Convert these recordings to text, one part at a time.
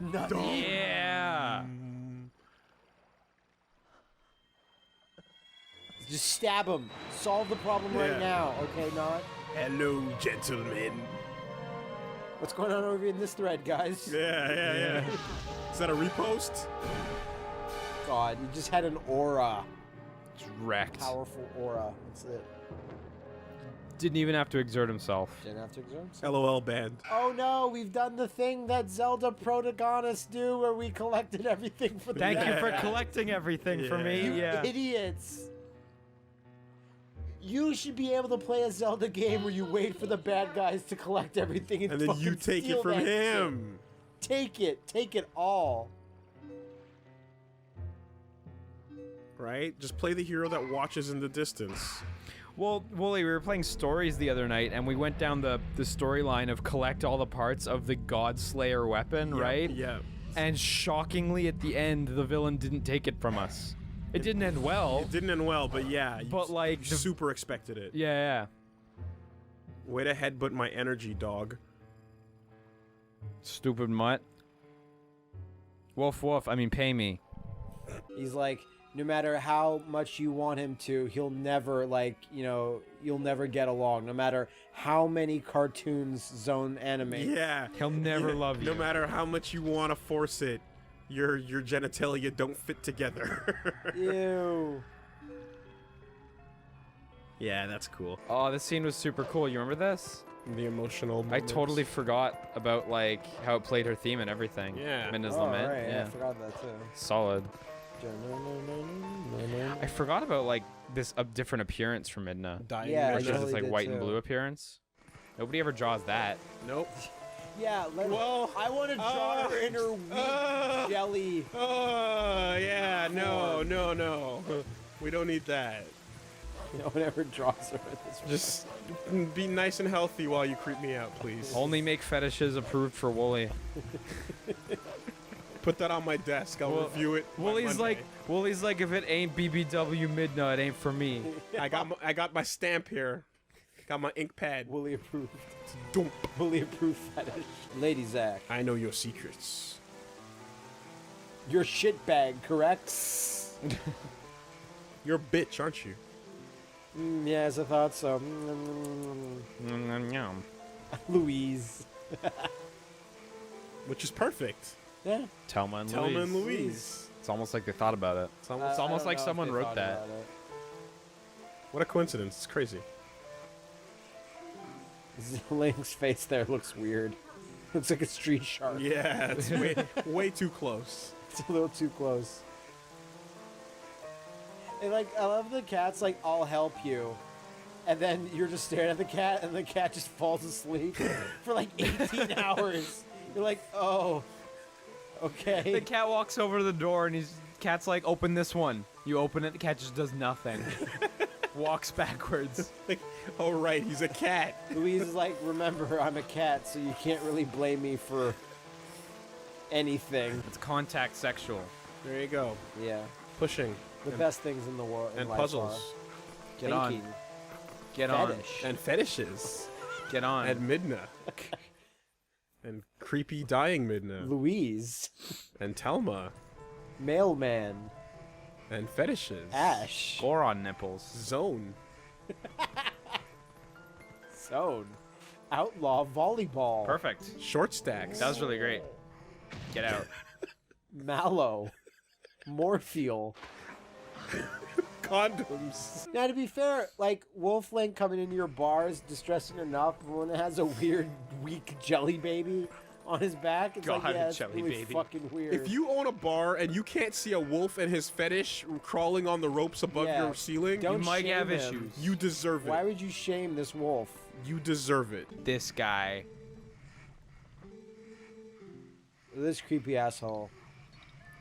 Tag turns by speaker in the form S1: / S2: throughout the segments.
S1: Yeah.
S2: Just stab him. Solve the problem right now. Okay, not.
S3: Hello, gentlemen.
S2: What's going on over in this thread, guys?
S3: Yeah. Is that a repost?
S2: God, you just had an aura.
S1: Just wrecked.
S2: Powerful aura. That's it.
S1: Didn't even have to exert himself.
S2: Didn't have to exert himself.
S3: LOL band.
S2: Oh no, we've done the thing that Zelda protagonists do where we collected everything for the
S1: Thank you for collecting everything for me.
S2: You
S1: Yeah.
S2: idiots. You should be able to play a Zelda game where you wait for the bad guys to collect everything and
S3: then you
S2: fucking
S3: take
S2: steal
S3: it from
S2: that
S3: him.
S2: shit. Take it all.
S3: Right? Just play the hero that watches in the distance.
S1: Well, Wooly, we were playing stories the other night, and we went down the storyline of collect all the parts of the God Slayer weapon, right?
S3: Yeah.
S1: And shockingly, at the end, the villain didn't take it from us. It didn't end well.
S3: It didn't end well, but yeah.
S1: But like,
S3: you super expected it.
S1: Yeah.
S3: Way to headbutt my energy, dog.
S1: Stupid mutt. Woof woof. I mean, pay me.
S2: He's like, no matter how much you want him to, he'll never, like, you know, you'll never get along. No matter how many cartoons Zone animate.
S3: Yeah.
S1: He'll never love you.
S3: No matter how much you want to force it, your genitalia don't fit together.
S2: Ew.
S3: Yeah, that's cool.
S1: Oh, this scene was super cool. You remember this?
S3: The emotional
S1: I
S3: moments.
S1: totally forgot about, like, how it played her theme and everything.
S3: Yeah.
S1: Midna's
S2: Oh,
S1: Lament.
S2: right,
S1: Yeah.
S2: I forgot that too.
S1: Solid. I forgot about, like, this different appearance for Midna.
S3: Dying
S2: Yeah,
S1: Or
S2: I
S1: just
S3: Midna.
S1: this,
S2: totally
S1: like,
S2: did
S1: white
S2: too.
S1: and blue appearance. Nobody ever draws that.
S3: Nope.
S2: Yeah, I want to draw her in her weak jelly.
S3: Oh, yeah, no. We don't need that.
S2: No one ever draws her with this.
S3: Just be nice and healthy while you creep me out, please.
S1: Only make fetishes approved for Wooly.
S3: Put that on my desk. I'll review it. by
S1: Wooly's
S3: Monday.
S1: like, if it ain't BBW Midna, it ain't for me.
S3: I got my stamp here. Got my ink pad.
S2: Fully approved.
S3: Dump.
S2: Fully approved fetish. Lady Zach,
S3: I know your secrets.
S2: you're shitbag, correct?
S3: You're a bitch, aren't you?
S2: Yes, I thought so. Louise.
S3: Which is perfect.
S2: Yeah.
S1: Telma and
S3: Thelma
S1: Louise.
S3: and Louise.
S1: It's almost like they thought about it. It's almost,
S2: I don't
S1: like
S2: know if
S1: someone
S2: they
S1: wrote
S2: thought
S1: that.
S2: about it.
S3: What a coincidence. It's crazy.
S2: Link's face there looks weird. Looks like a street shark.
S3: Yeah, it's way too close.
S2: It's a little too close. And like, I love the cat's like, I'll help you. And then you're just staring at the cat, and the cat just falls asleep for like 18 hours. You're like, oh, okay.
S1: The cat walks over to the door and cat's like, open this one. You open it, the cat just does nothing. Walks backwards.
S3: Like, oh right, he's a cat.
S2: Louise is like, remember, I'm a cat, so you can't really blame me for anything.
S1: It's contact sexual.
S3: There you go.
S2: Yeah.
S3: Pushing.
S2: The best things in the world.
S3: And puzzles.
S1: Get
S2: Thinking.
S1: on. Get
S2: Fetish.
S3: And fetishes.
S1: Get on.
S3: And Midna. And creepy dying Midna.
S2: Louise.
S3: And Telma.
S2: Mailman.
S3: And fetishes.
S2: Ash.
S1: Goron nipples.
S3: Zone.
S2: Zone. Outlaw volleyball.
S1: Perfect.
S3: Short stacks.
S1: That was really great. Get out.
S2: Mallow. Morpheal.
S3: Condoms.
S2: Now, to be fair, like, Wolf Link coming into your bar is distressing enough, but when it has a weird, weak jelly baby on his back, it's
S1: God,
S2: like, yeah, it's
S1: jelly
S2: really
S1: baby.
S2: fucking weird.
S3: If you own a bar and you can't see a wolf and his fetish crawling on the ropes above
S2: Yeah.
S3: your ceiling,
S2: Don't
S1: You might
S2: shame
S1: have
S2: him.
S1: issues.
S3: you deserve it.
S2: Why would you shame this wolf?
S3: You deserve it.
S1: This guy.
S2: This creepy asshole.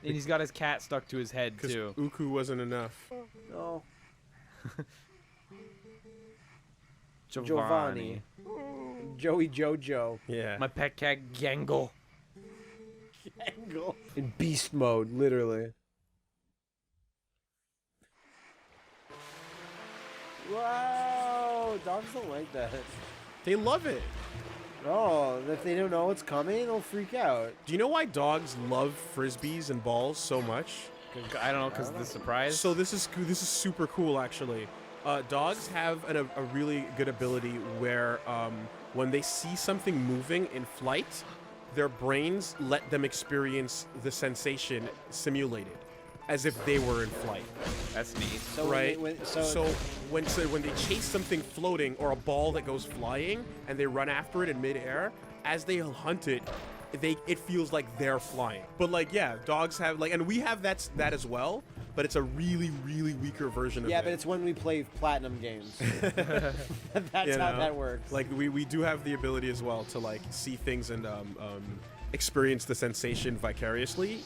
S1: And he's got his cat stuck to his head,
S3: Because
S1: too.
S3: Uku wasn't enough.
S2: No.
S1: Giovanni.
S2: Joey Jojo.
S3: Yeah.
S1: My pet cat, Gangle.
S2: Angle. In beast mode, literally. Wow! Dogs don't like that.
S3: They love it.
S2: Oh, if they don't know what's coming, they'll freak out.
S3: Do you know why dogs love frisbees and balls so much?
S1: I don't know, because of the surprise.
S3: So this is super cool, actually. Dogs have a really good ability where when they see something moving in flight, their brains let them experience the sensation simulated, as if they were in flight.
S1: That's neat.
S2: So
S3: Right.
S2: so
S3: When they chase something floating or a ball that goes flying and they run after it in midair, as they hunt it, it feels like they're flying. But like, yeah, dogs have like, and we have that as well. But it's a really, really weaker version of it.
S2: yeah, but it's when we play platinum games. That's
S3: You
S2: how
S3: know?
S2: that works.
S3: Like we do have the ability as well to like see things and experience the sensation vicariously,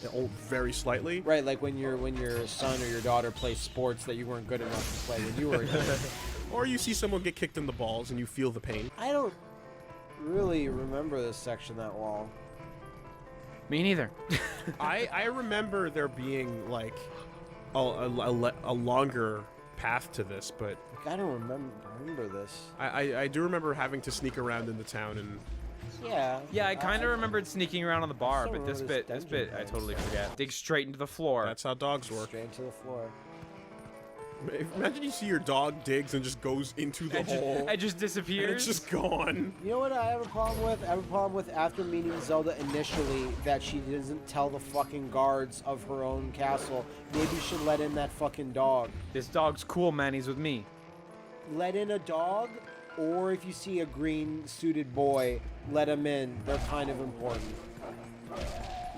S3: very slightly.
S2: Right, like when your son or your daughter plays sports that you weren't good enough to play when you were young.
S3: Or you see someone get kicked in the balls and you feel the pain.
S2: I don't really remember this section that well.
S1: Me neither.
S3: I remember there being like a longer path to this, but
S2: Like, I don't remember this.
S3: I do remember having to sneak around in the town and
S2: Yeah.
S1: Yeah, I kind of remembered sneaking around on the bar,
S2: still
S1: but this
S2: remember
S1: bit,
S2: this
S1: this bit, I
S2: dungeon
S1: totally
S2: place.
S1: forget. Dig straight into the floor.
S3: that's how dogs work.
S2: Straight to the floor.
S3: Imagine you see your dog digs and just goes into the hole
S1: It just
S3: and
S1: disappears.
S3: it's just gone.
S2: You know what I have a problem with? I have a problem with after meeting Zelda initially that she doesn't tell the fucking guards of her own castle. Maybe you should let in that fucking dog.
S1: This dog's cool, man. He's with me.
S2: Let in a dog, or if you see a green suited boy, let him in. They're kind of important.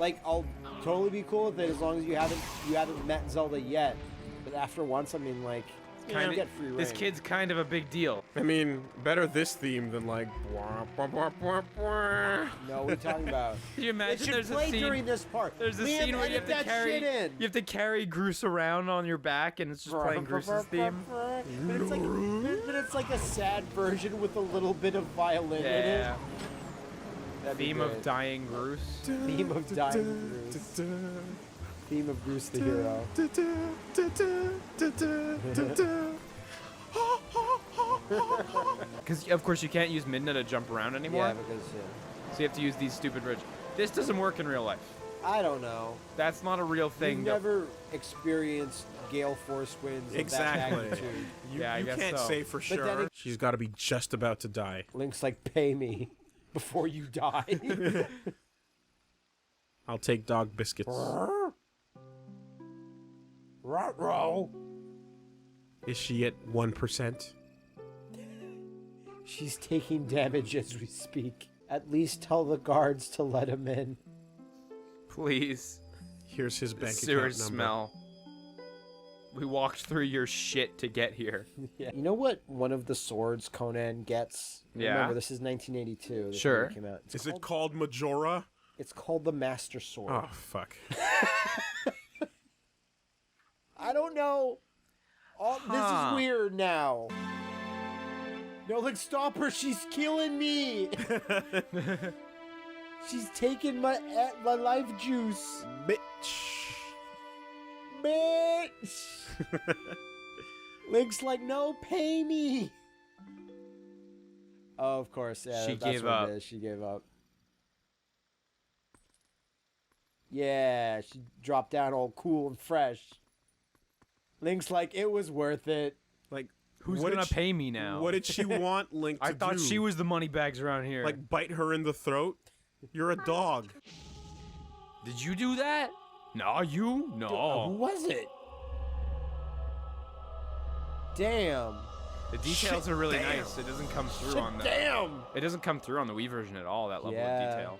S2: Like, I'll totally be cool with it as long as you haven't met Zelda yet. But after once, I mean, like, you
S1: Kinda-
S2: get free reign.
S1: This kid's kind of a big deal.
S3: I mean, better this theme than like. Bwah, bwah, bwah, bwah, bwah.
S2: No, what are you talking about?
S1: Can you
S2: It
S1: imagine
S2: should
S1: there's
S2: play
S1: a scene?
S2: during this part.
S1: There's a
S2: Liam,
S1: scene where you
S2: edit
S1: have to
S2: that
S1: carry
S2: shit in.
S1: you have to carry Groose around on your back, and it's just playing Groose's theme.
S2: But it's like a sad version with a little bit of violin in
S1: Yeah.
S2: it. That'd be
S1: Theme of
S2: great.
S1: dying Groose.
S2: Theme of dying Bruce. Theme of Bruce the hero.
S1: Because of course you can't use Midna to jump around anymore.
S2: Yeah, because
S1: So you have to use these stupid bridges. This doesn't work in real life.
S2: I don't know.
S1: That's not a real thing.
S2: You've
S1: to-
S2: never experienced gale force winds of that
S3: Exactly.
S2: magnitude.
S1: Yeah, I
S3: you
S1: guess
S3: can't
S1: so.
S3: say for
S2: But then
S3: sure.
S2: it-
S3: She's got to be just about to die.
S2: Link's like, pay me before you die.
S3: I'll take dog biscuits.
S2: Ruh-roh.
S3: Is she at 1%?
S2: She's taking damage as we speak. At least tell the guards to let him in.
S1: Please.
S3: Here's his bank
S1: Sewer
S3: account number.
S1: smell. We walked through your shit to get here.
S2: Yeah. You know what one of the swords Conan gets?
S1: Yeah.
S2: Remember, this is 1982. This
S1: Sure.
S2: movie came out.
S3: Is it called Majora?
S2: It's called the Master Sword.
S3: Oh, fuck.
S2: I don't know. This
S1: Huh.
S2: is weird now. No, like, stop her. She's killing me. She's taking my life juice.
S3: Bitch.
S2: Bitch. Link's like, no, pay me. Oh, of course. Yeah,
S1: She
S2: that's
S1: gave
S2: what
S1: up.
S2: It is. She gave up. Yeah, she dropped down all cool and fresh. Link's like, it was worth it.
S3: Like,
S1: Who's
S3: what
S1: gonna
S3: did she-
S1: pay me now?
S3: What did she want Link to
S1: I thought
S3: do?
S1: she was the money bags around here.
S3: Like, bite her in the throat? You're a dog.
S1: did you do that? No, you?
S2: Who
S1: No.
S2: was it? Damn.
S1: The details
S3: Shit,
S1: are really
S3: damn.
S1: nice. It doesn't come through
S2: Shit,
S1: on the.
S2: damn.
S1: It doesn't come through on the Wii version at all. That level
S2: Yeah.
S1: of detail.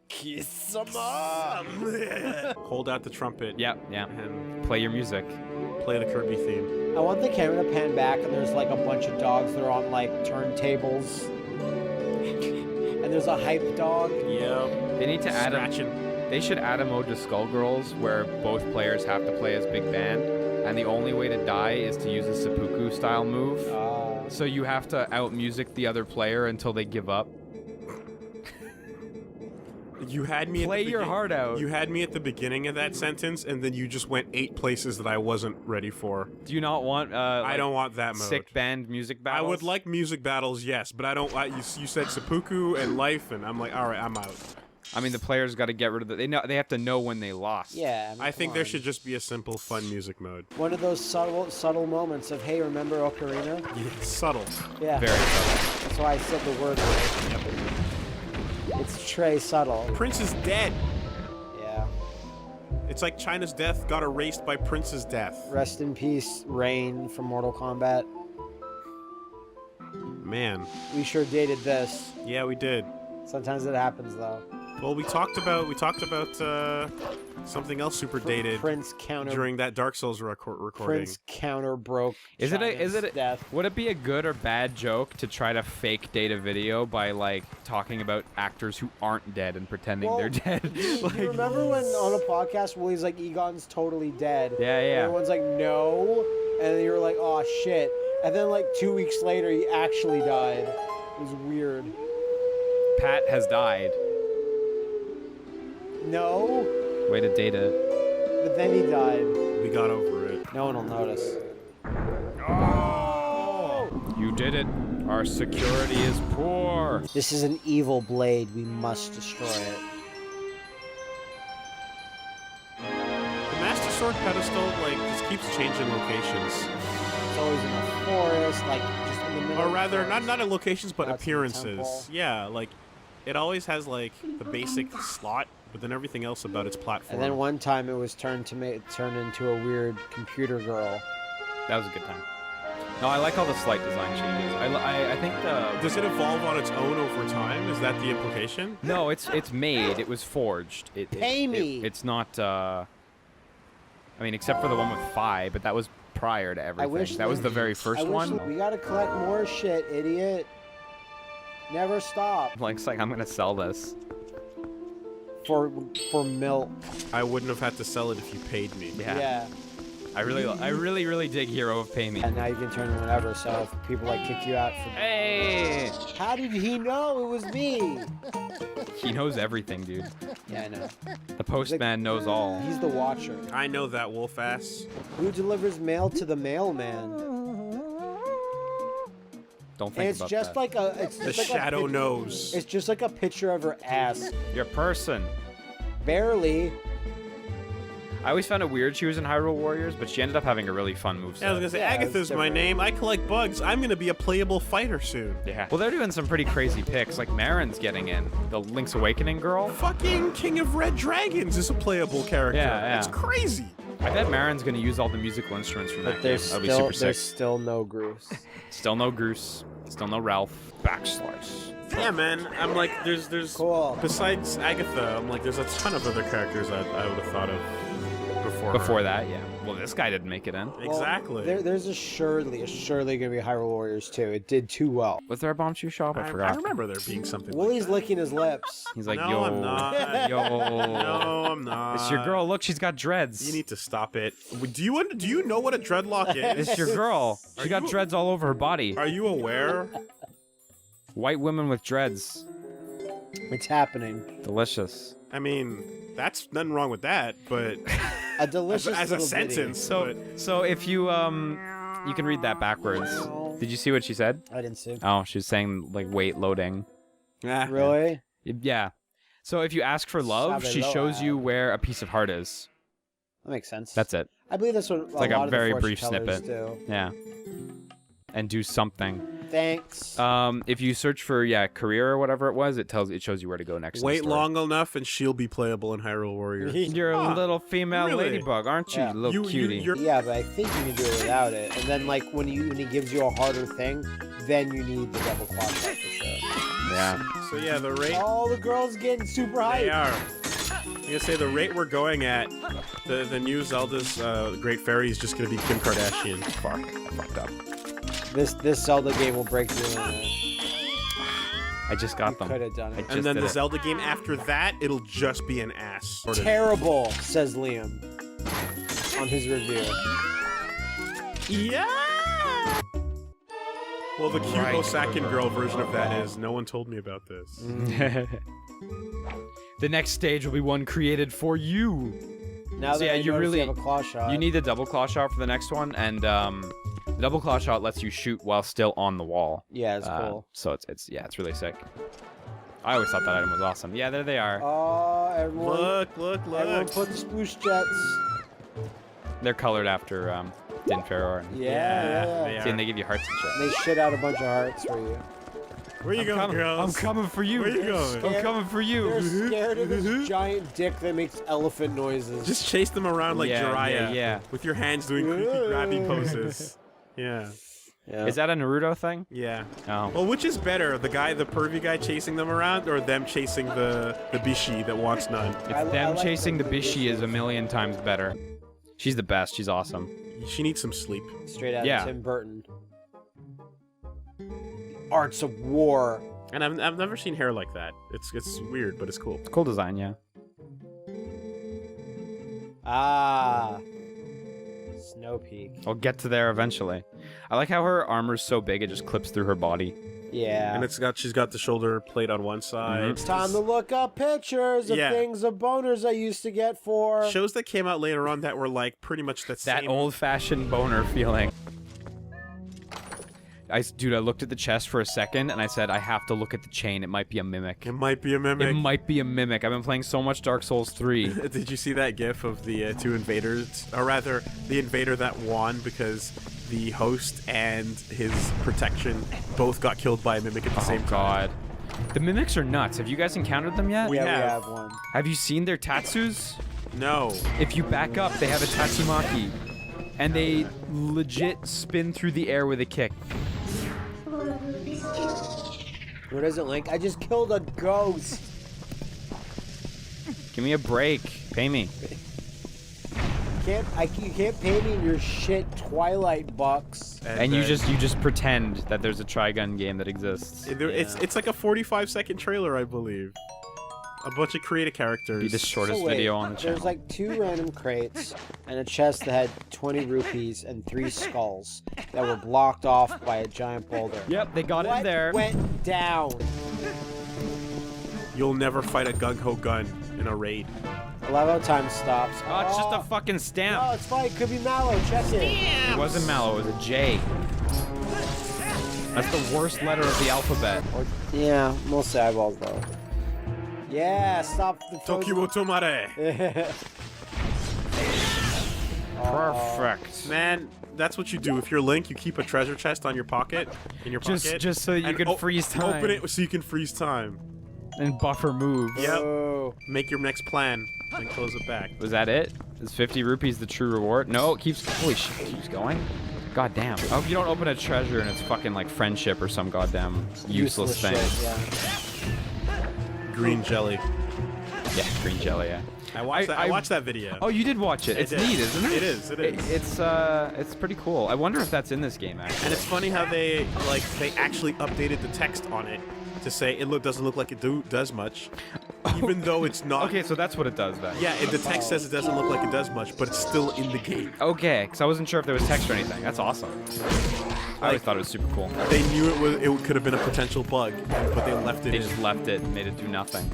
S2: Kiss some mom.
S3: Hold out the trumpet.
S1: Yeah, yeah.
S3: And
S1: Play your music.
S3: play the Kirby theme.
S2: I want the camera to pan back and there's like a bunch of dogs that are on like turntables. And there's a hype dog.
S3: Yep.
S1: They need to add a.
S3: Scratching.
S1: They should add a mode to Skullgirls where both players have to play as big band, and the only way to die is to use a seppuku style move. So you have to out music the other player until they give up.
S3: You had me.
S1: Play your heart out.
S3: You had me at the beginning of that sentence, and then you just went 8 places that I wasn't ready for.
S1: Do you not want?
S3: I don't want that mode.
S1: Sick band music battles.
S3: I would like music battles, yes, but I don't. You said seppuku and life, and I'm like, all right, I'm out.
S1: I mean, the players got to get rid of it. They have to know when they lost.
S2: Yeah. I, mean,
S3: I think
S2: come
S3: there
S2: on.
S3: should just be a simple, fun music mode.
S2: One of those subtle moments of, hey, remember Ocarina?
S3: Yeah, subtle.
S2: Yeah.
S1: Very subtle.
S2: That's why I said the word. It's Trey subtle.
S3: Prince is dead.
S2: Yeah.
S3: It's like China's death got erased by Prince's death.
S2: Rest in peace, Rain from Mortal Kombat.
S3: Man.
S2: We sure dated this.
S3: Yeah, we did.
S2: Sometimes it happens though.
S3: Well, we talked about something else super dated
S2: Prince counter
S3: during that Dark Souls recording.
S2: Prince counter broke.
S1: Is
S2: China's
S1: it
S2: death.
S1: would it be a good or bad joke to try to fake date a video by like talking about actors who aren't dead and pretending
S2: Well,
S1: they're dead?
S2: Do you
S1: Like-
S2: remember when on a podcast Willie's like Egon's totally dead?
S1: Yeah,
S2: And
S1: yeah.
S2: everyone's like no, and then you were like oh shit, and then like 2 weeks later he actually died. It was weird.
S1: Pat has died.
S2: No,
S1: Way to date it.
S2: but then he died.
S3: We got over it.
S2: No one will notice.
S1: You did it. Our security is poor.
S2: This is an evil blade. We must destroy it.
S3: The Master Sword pedestal like just keeps changing locations,
S2: It's always in the forest, like just in the middle.
S3: or
S2: of the
S3: rather,
S2: forest.
S3: not in locations, but
S2: That's the
S3: appearances.
S2: temple.
S3: Yeah, like it always has like the basic slot, but then everything else about its platform.
S2: And then one time it was turned into a weird computer girl.
S1: That was a good time. No, I like all the slight design changes. I think the
S3: Does it evolve on its own over time? Is that the implication?
S1: no, it's made. It was forged.
S2: Pay me.
S1: It's not. I mean, except for the one with Phi, but that was prior to everything.
S2: wish
S1: that was
S2: that-
S1: the very first
S2: I wish
S1: one.
S2: we gotta collect more shit, idiot. Never stop.
S1: Like, I'm gonna sell this.
S2: For milk.
S3: I wouldn't have had to sell it if you paid me.
S1: Yeah. I really dig Hero of Pay Me.
S2: And now you can turn it whenever, so if people like kick you out for...
S1: Hey!
S2: How did he know it was me?
S1: He knows everything, dude.
S2: Yeah, I know.
S1: The postman knows all.
S2: He's the watcher.
S3: I know that wolf ass.
S2: Who delivers mail to the mailman?
S1: Don't
S2: And
S1: think
S2: it's
S1: about
S2: just
S1: that.
S2: like a... It's
S3: The
S2: just like
S3: shadow
S2: a picture,
S3: knows.
S2: It's just like a picture of her ass.
S1: Your person.
S2: Barely.
S1: I always found it weird she was in Hyrule Warriors, but she ended up having a really fun moveset.
S3: Yeah, I was gonna say,
S2: Yeah, it's
S3: Agatha's my
S2: different.
S3: name. I collect bugs. I'm gonna be a playable fighter soon.
S1: Yeah. Well, they're doing some pretty crazy picks. Like Marin's getting in. The Link's Awakening girl.
S3: Fucking King of Red Dragons is a playable character.
S1: Yeah.
S3: It's crazy.
S1: I bet Marin's gonna use all the musical instruments from that
S2: But
S1: game.
S2: there's
S1: That'll be
S2: still,
S1: super
S2: there's
S1: sick.
S2: still no Groose.
S1: Still no Goose. Still no Ralph. Backslice.
S3: Yeah, man. I'm like, there's
S2: Cool.
S3: besides Agatha, I'm like, there's a ton of other characters I would have thought of before.
S1: Before that, yeah. Well, this guy didn't make it in.
S3: Exactly.
S2: Well, there's assuredly gonna be Hyrule Warriors too. It did too well.
S1: Was there a bomb shoe shop? I
S3: I
S1: forgot.
S3: remember there being something.
S2: Willie's
S3: like that.
S2: licking his lips.
S1: He's like,
S3: No,
S1: yo,
S3: I'm not.
S1: yo.
S3: No, I'm not.
S1: It's your girl. Look, she's got dreads.
S3: You need to stop it. Do you know what a dreadlock is?
S1: It's your girl. She
S3: Are
S1: got
S3: you-
S1: dreads all over her body.
S3: Are you aware?
S1: White women with dreads.
S2: It's happening.
S1: Delicious.
S3: I mean, that's nothing wrong with that, but
S2: A delicious
S3: as a
S2: little ditty.
S3: sentence.
S1: So if you you can read that backwards. Did you see what she said?
S2: I didn't see.
S1: Oh, she was saying like wait loading.
S2: Really?
S1: Yeah. So if you ask for love,
S2: Sabe
S1: she shows
S2: loa.
S1: you where a piece of heart is.
S2: That makes sense.
S1: That's it.
S2: I believe that's what a
S1: like a
S2: lot of
S1: very
S2: the
S1: brief
S2: fortune tellers
S1: snippet.
S2: do.
S1: Yeah. And do something.
S2: Thanks.
S1: If you search for career or whatever it was, it shows you where to go next. in the
S3: Wait
S1: story.
S3: long enough and she'll be playable in Hyrule Warriors.
S1: You're a little female
S3: really?
S1: ladybug, aren't you,
S2: Yeah.
S1: you little cutie?
S3: you're
S2: Yeah, but I think you can do it without it. And then like when he gives you a harder thing, then you need the double quad shot for sure.
S1: Yeah.
S3: So yeah, the rate
S2: All the girls getting super
S3: they
S2: hyped.
S3: are. I'm gonna say the rate we're going at, the new Zelda's Great Fairy is just gonna be Kim Kardashian.
S1: Fuck. I fucked up.
S2: This Zelda game will break the internet.
S1: I just got them.
S2: Could have done it.
S1: Just
S3: And then
S1: did
S3: the
S1: it.
S3: Zelda game after that, it'll just be an ass.
S2: Terrible, says Liam on his review.
S3: Yeah. Well, the cute
S1: Right.
S3: Osakan girl version of that is no one told me about this.
S1: The next stage will be one created for you.
S2: Now
S1: So
S2: that
S1: yeah,
S2: I
S1: you
S2: notice
S1: really-
S2: have a claw shot.
S1: You need the double claw shot for the next one, and the double claw shot lets you shoot while still on the wall.
S2: Yeah, it's cool.
S1: So it's really sick. I always thought that item was awesome. Yeah, there they are.
S2: Oh, everyone.
S3: Look.
S2: Everyone put the sploosh jets.
S1: They're colored after Din Faror.
S2: Yeah.
S1: See, and they give you hearts and shit.
S2: They shit out a bunch of hearts for you.
S3: Where you going, girls?
S1: I'm coming for you.
S3: Where you going?
S1: I'm coming for you.
S2: They're scared of this giant dick that makes elephant noises.
S3: Just chase them around like
S1: Yeah,
S3: Jiraiya.
S1: yeah.
S3: With your hands doing creepy grabby poses. Yeah.
S2: Yeah.
S1: Is that a Naruto thing?
S3: Yeah.
S1: Oh.
S3: Well, which is better, the pervy guy chasing them around, or them chasing the bishi that wants none?
S2: I
S1: Them
S2: like
S1: chasing the
S2: the
S1: Bishi is a million times better. She's the best. She's awesome.
S3: She needs some sleep.
S2: Straight out
S1: Yeah.
S2: of Tim Burton. Arts of War.
S3: And I've never seen hair like that. It's weird, but it's cool.
S1: Cool design, yeah.
S2: Ah. Snow Peak.
S1: I'll get to there eventually. I like how her armor's so big it just clips through her body.
S2: Yeah.
S3: And she's got the shoulder plate on one side.
S2: It's time to look up pictures of
S3: Yeah.
S2: things of boners I used to get for.
S3: Shows that came out later on that were like pretty much the
S1: That
S3: same.
S1: old-fashioned boner feeling. Dude, I looked at the chest for a second and I said, I have to look at the chain. It might be a mimic.
S3: It might be a mimic.
S1: It might be a mimic. I've been playing so much Dark Souls 3.
S3: Did you see that gif of the two invaders? Or rather, the invader that won because the host and his protection both got killed by a mimic at the same
S1: Oh, God. The mimics are nuts. Have you guys encountered them yet?
S3: We
S2: Yeah,
S3: have.
S2: we have one.
S1: Have you seen their tatsus?
S3: time. No.
S1: If you back up, they have a tatsumaki. And they legit spin through the air with a kick.
S2: What is it, Link? I just killed a ghost.
S1: Give me a break. Pay me.
S2: You can't pay me your shit Twilight bucks.
S1: And you just pretend that there's a Trigun game that exists.
S3: It's like a 45-second trailer, I believe. A bunch of creative characters.
S1: Be the shortest
S2: So wait,
S1: video on the channel.
S2: There's like 2 random crates and a chest that had 20 rupees and 3 skulls that were blocked off by a giant boulder.
S1: Yep, they got
S2: What
S1: in there.
S2: went down?
S3: You'll never fight a gung-ho gun in a raid.
S2: I love how time stops.
S1: Oh, it's just a fucking stamp.
S2: No, it's fine. It could be Mallow. Check it.
S1: It wasn't Mallow, it was a J. That's the worst letter of the alphabet.
S2: Yeah, mostly eyeballs though. Yeah, stop the
S3: Tokyo Tomare.
S1: Perfect.
S3: Man, that's what you do. If you're Link, you keep a treasure chest on your pocket, in your pocket.
S1: Just so you
S3: and
S1: can freeze time.
S3: Open it so you can freeze time.
S1: And buffer moves.
S3: Yep.
S2: Oh.
S3: Make your next plan and close it back.
S1: Was that it? Is 50 rupees the true reward? No, it keeps. Holy shit, it keeps going. God damn. I hope you don't open a treasure and it's fucking like friendship or some goddamn useless thing.
S2: Shit, yeah.
S3: Green jelly.
S1: Yeah, green jelly, yeah.
S3: I watched that video.
S1: Oh, you did watch it.
S3: I
S1: It's
S3: did.
S1: neat, isn't it?
S3: It is.
S1: It's pretty cool. I wonder if that's in this game, actually.
S3: And it's funny how they actually updated the text on it to say it doesn't look like it does much, even though it's not.
S1: Okay, so that's what it does then.
S3: Yeah, the text says it doesn't look like it does much, but it's still in the game.
S1: Okay, because I wasn't sure if there was text or anything. That's awesome. I always thought it was super cool.
S3: They knew it could have been a potential bug, but they left it
S1: They
S3: in.
S1: just left it and made it do nothing.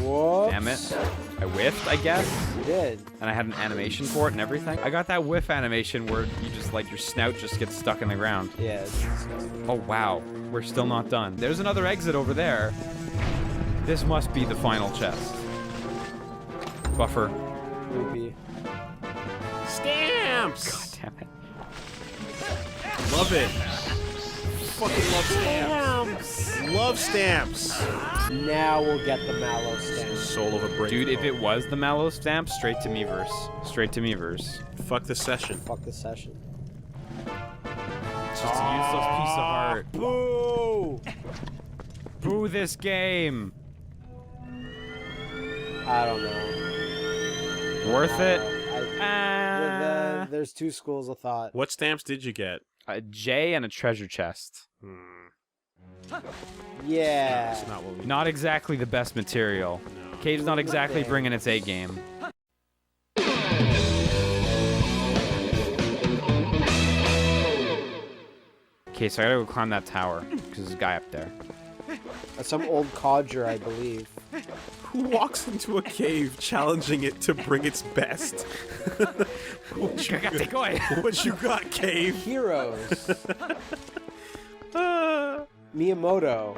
S2: Whoops.
S1: Damn it. I whiffed, I guess.
S2: You did.
S1: And I had an animation for it and everything. I got that whiff animation where you just like your snout just gets stuck in the ground.
S2: Yeah, it's disgusting.
S1: Oh wow, we're still not done. There's another exit over there. This must be the final chest. Buffer.
S2: Creepy.
S3: Stamps!
S1: Damn it.
S3: Love it. Fucking love stamps. Love stamps.
S2: Now we'll get the Mallow stamp.
S3: Soul of a break.
S1: Dude, if it was the Mallow stamp, straight to Miiverse. Straight to Miiverse.
S3: Fuck the session.
S2: Fuck the session.
S1: It's just a useless piece of art.
S2: Boo!
S1: Boo this game.
S2: I don't know.
S1: Worth it?
S2: There's 2 schools of thought.
S3: What stamps did you get?
S1: A J and a treasure chest.
S2: Yeah.
S3: That's not what we.
S1: Not exactly the best material.
S3: No.
S1: Cave's not exactly bringing its A game. Okay, so I gotta go climb that tower, because there's a guy up there.
S2: Some old codger, I believe.
S3: Who walks into a cave challenging it to bring its best? What you got, cave?
S2: Heroes. Miyamoto.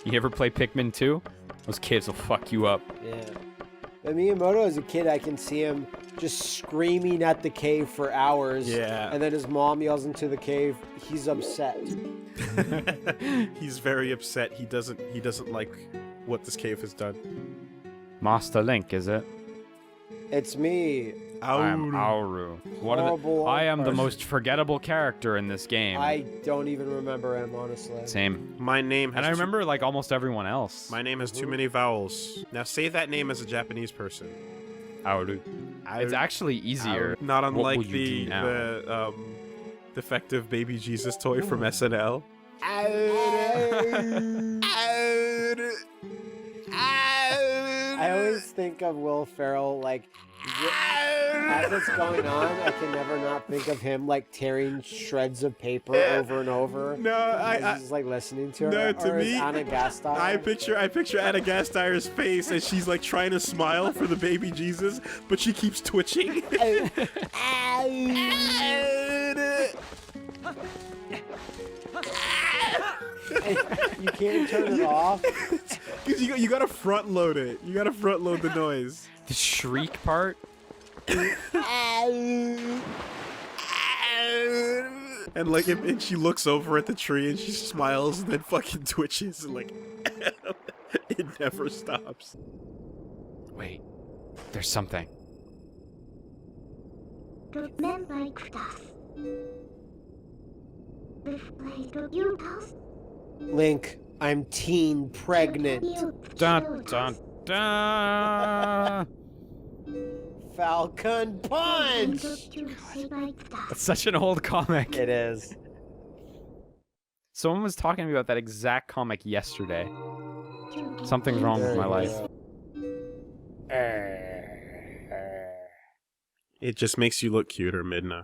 S1: You ever play Pikmin 2? Those caves will fuck you up.
S2: Yeah. But Miyamoto, as a kid, I can see him just screaming at the cave for hours.
S3: Yeah.
S2: And then his mom yells into the cave. He's upset.
S3: He's very upset. He doesn't like what this cave has done.
S1: Master Link, is it?
S2: It's me.
S1: I am Auru. I am the most forgettable character in this game.
S2: I don't even remember him, honestly.
S1: Same.
S3: My name has
S1: And I remember like almost everyone else.
S3: My name has too many vowels. Now say that name as a Japanese person.
S1: Auru. It's actually easier.
S3: Not
S1: What
S3: unlike
S1: will you do now?
S3: the defective baby Jesus toy from SNL.
S2: I always think of Will Ferrell, like, as it's going on, I can never not think of him, like, tearing shreds of paper over and over.
S3: No,
S2: I just, like, listening to her.
S3: No, to
S2: or
S3: me,
S2: is Anna Gasteyer.
S3: I picture Anna Gasteyer's face as she's like trying to smile for the baby Jesus, but she keeps twitching.
S2: You can't turn it off.
S3: Because you gotta front load it. You gotta front load the noise.
S1: The shriek part?
S3: And like, and she looks over at the tree and she smiles and then fucking twitches and like, it never stops.
S1: Wait. There's something.
S4: Remember us.
S2: Link, I'm teen pregnant.
S1: Dun dun dun!
S2: Falcon Punch!
S1: That's such an old comic.
S2: It is.
S1: Someone was talking to me about that exact comic yesterday. Something's wrong with my life.
S3: It just makes you look cuter, Midna.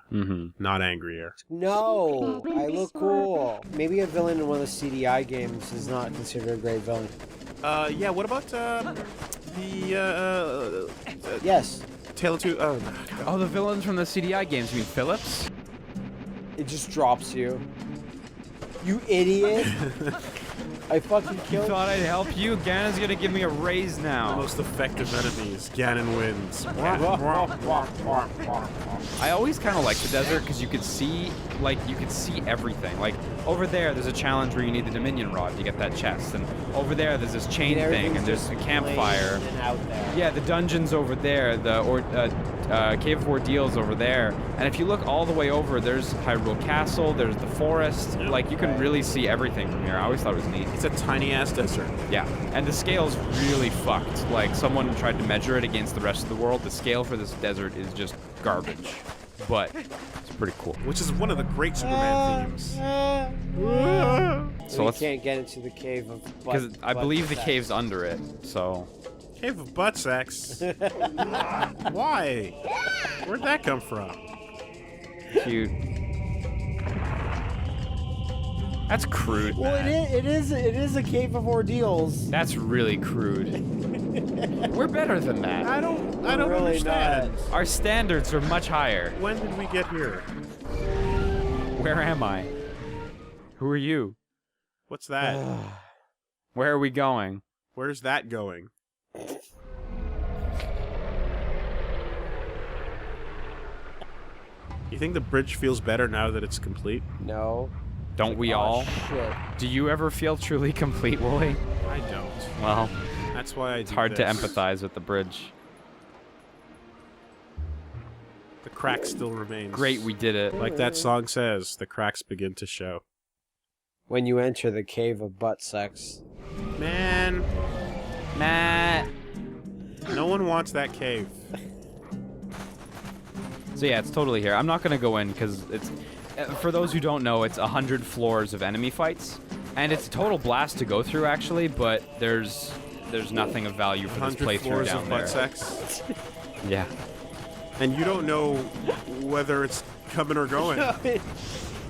S3: Not angrier.
S2: No, I look cool. Maybe a villain in one of the CDI games is not considered a great villain.
S3: Yeah, what about,
S2: Yes.
S3: Tale of Two...
S1: Oh, the villains from the CDI games. You mean Phillips?
S2: It just drops you. You idiot. I fucking killed
S1: Thought I'd help you? Ganon's gonna give me a raise
S3: the
S1: now.
S3: most effective enemies. Ganon wins.
S1: I always kind of like the desert because you could see, everything. Like, over there's a challenge where you need the Dominion Rod to get that chest. And over there's this chain thing, and there's a campfire. Yeah, the dungeon's over there, Cave of Ordeals over there. And if you look all the way over, there's Hyrule Castle, there's the forest. Like, you can really see everything from here. I always thought it was neat.
S3: It's a tiny-ass desert.
S1: Yeah, and the scale's really fucked. Like, someone tried to measure it against the rest of the world. The scale for this desert is just garbage. But it's pretty cool.
S3: Which is one of the great Superman themes.
S1: So
S2: we can't get into the cave of
S1: because I believe the cave's under it, so...
S3: Cave of butt sex? Why? Where'd that come from?
S1: Cute. That's crude,
S2: Well,
S1: man.
S2: it is a cave of ordeals.
S1: That's really crude. We're better than that.
S3: I don't
S2: Really
S3: understand.
S2: not.
S1: Our standards are much higher.
S3: When did we get here?
S1: Where am I? Who are you?
S3: What's that?
S1: Where are we going?
S3: Where's that going? You think the bridge feels better now that it's complete?
S2: No.
S1: Don't we
S2: Oh,
S1: all?
S2: shit.
S1: Do you ever feel truly complete, Wooly?
S3: I don't.
S1: Well,
S3: That's why
S1: it's hard to empathize with the bridge.
S3: The crack still remains.
S1: Great, we did it.
S3: Like that song says, the cracks begin to show.
S2: When you enter the cave of butt sex.
S3: Man,
S1: Matt.
S3: no one wants that cave.
S1: So yeah, it's totally here. I'm not gonna go in because it's... for those who don't know, it's 100 floors of enemy fights. And it's a total blast to go through, actually, but there's nothing of value for this
S3: 100
S1: playthrough
S3: floors
S1: down
S3: of
S1: there.
S3: butt sex.
S1: Yeah.
S3: And you don't know whether it's coming or going.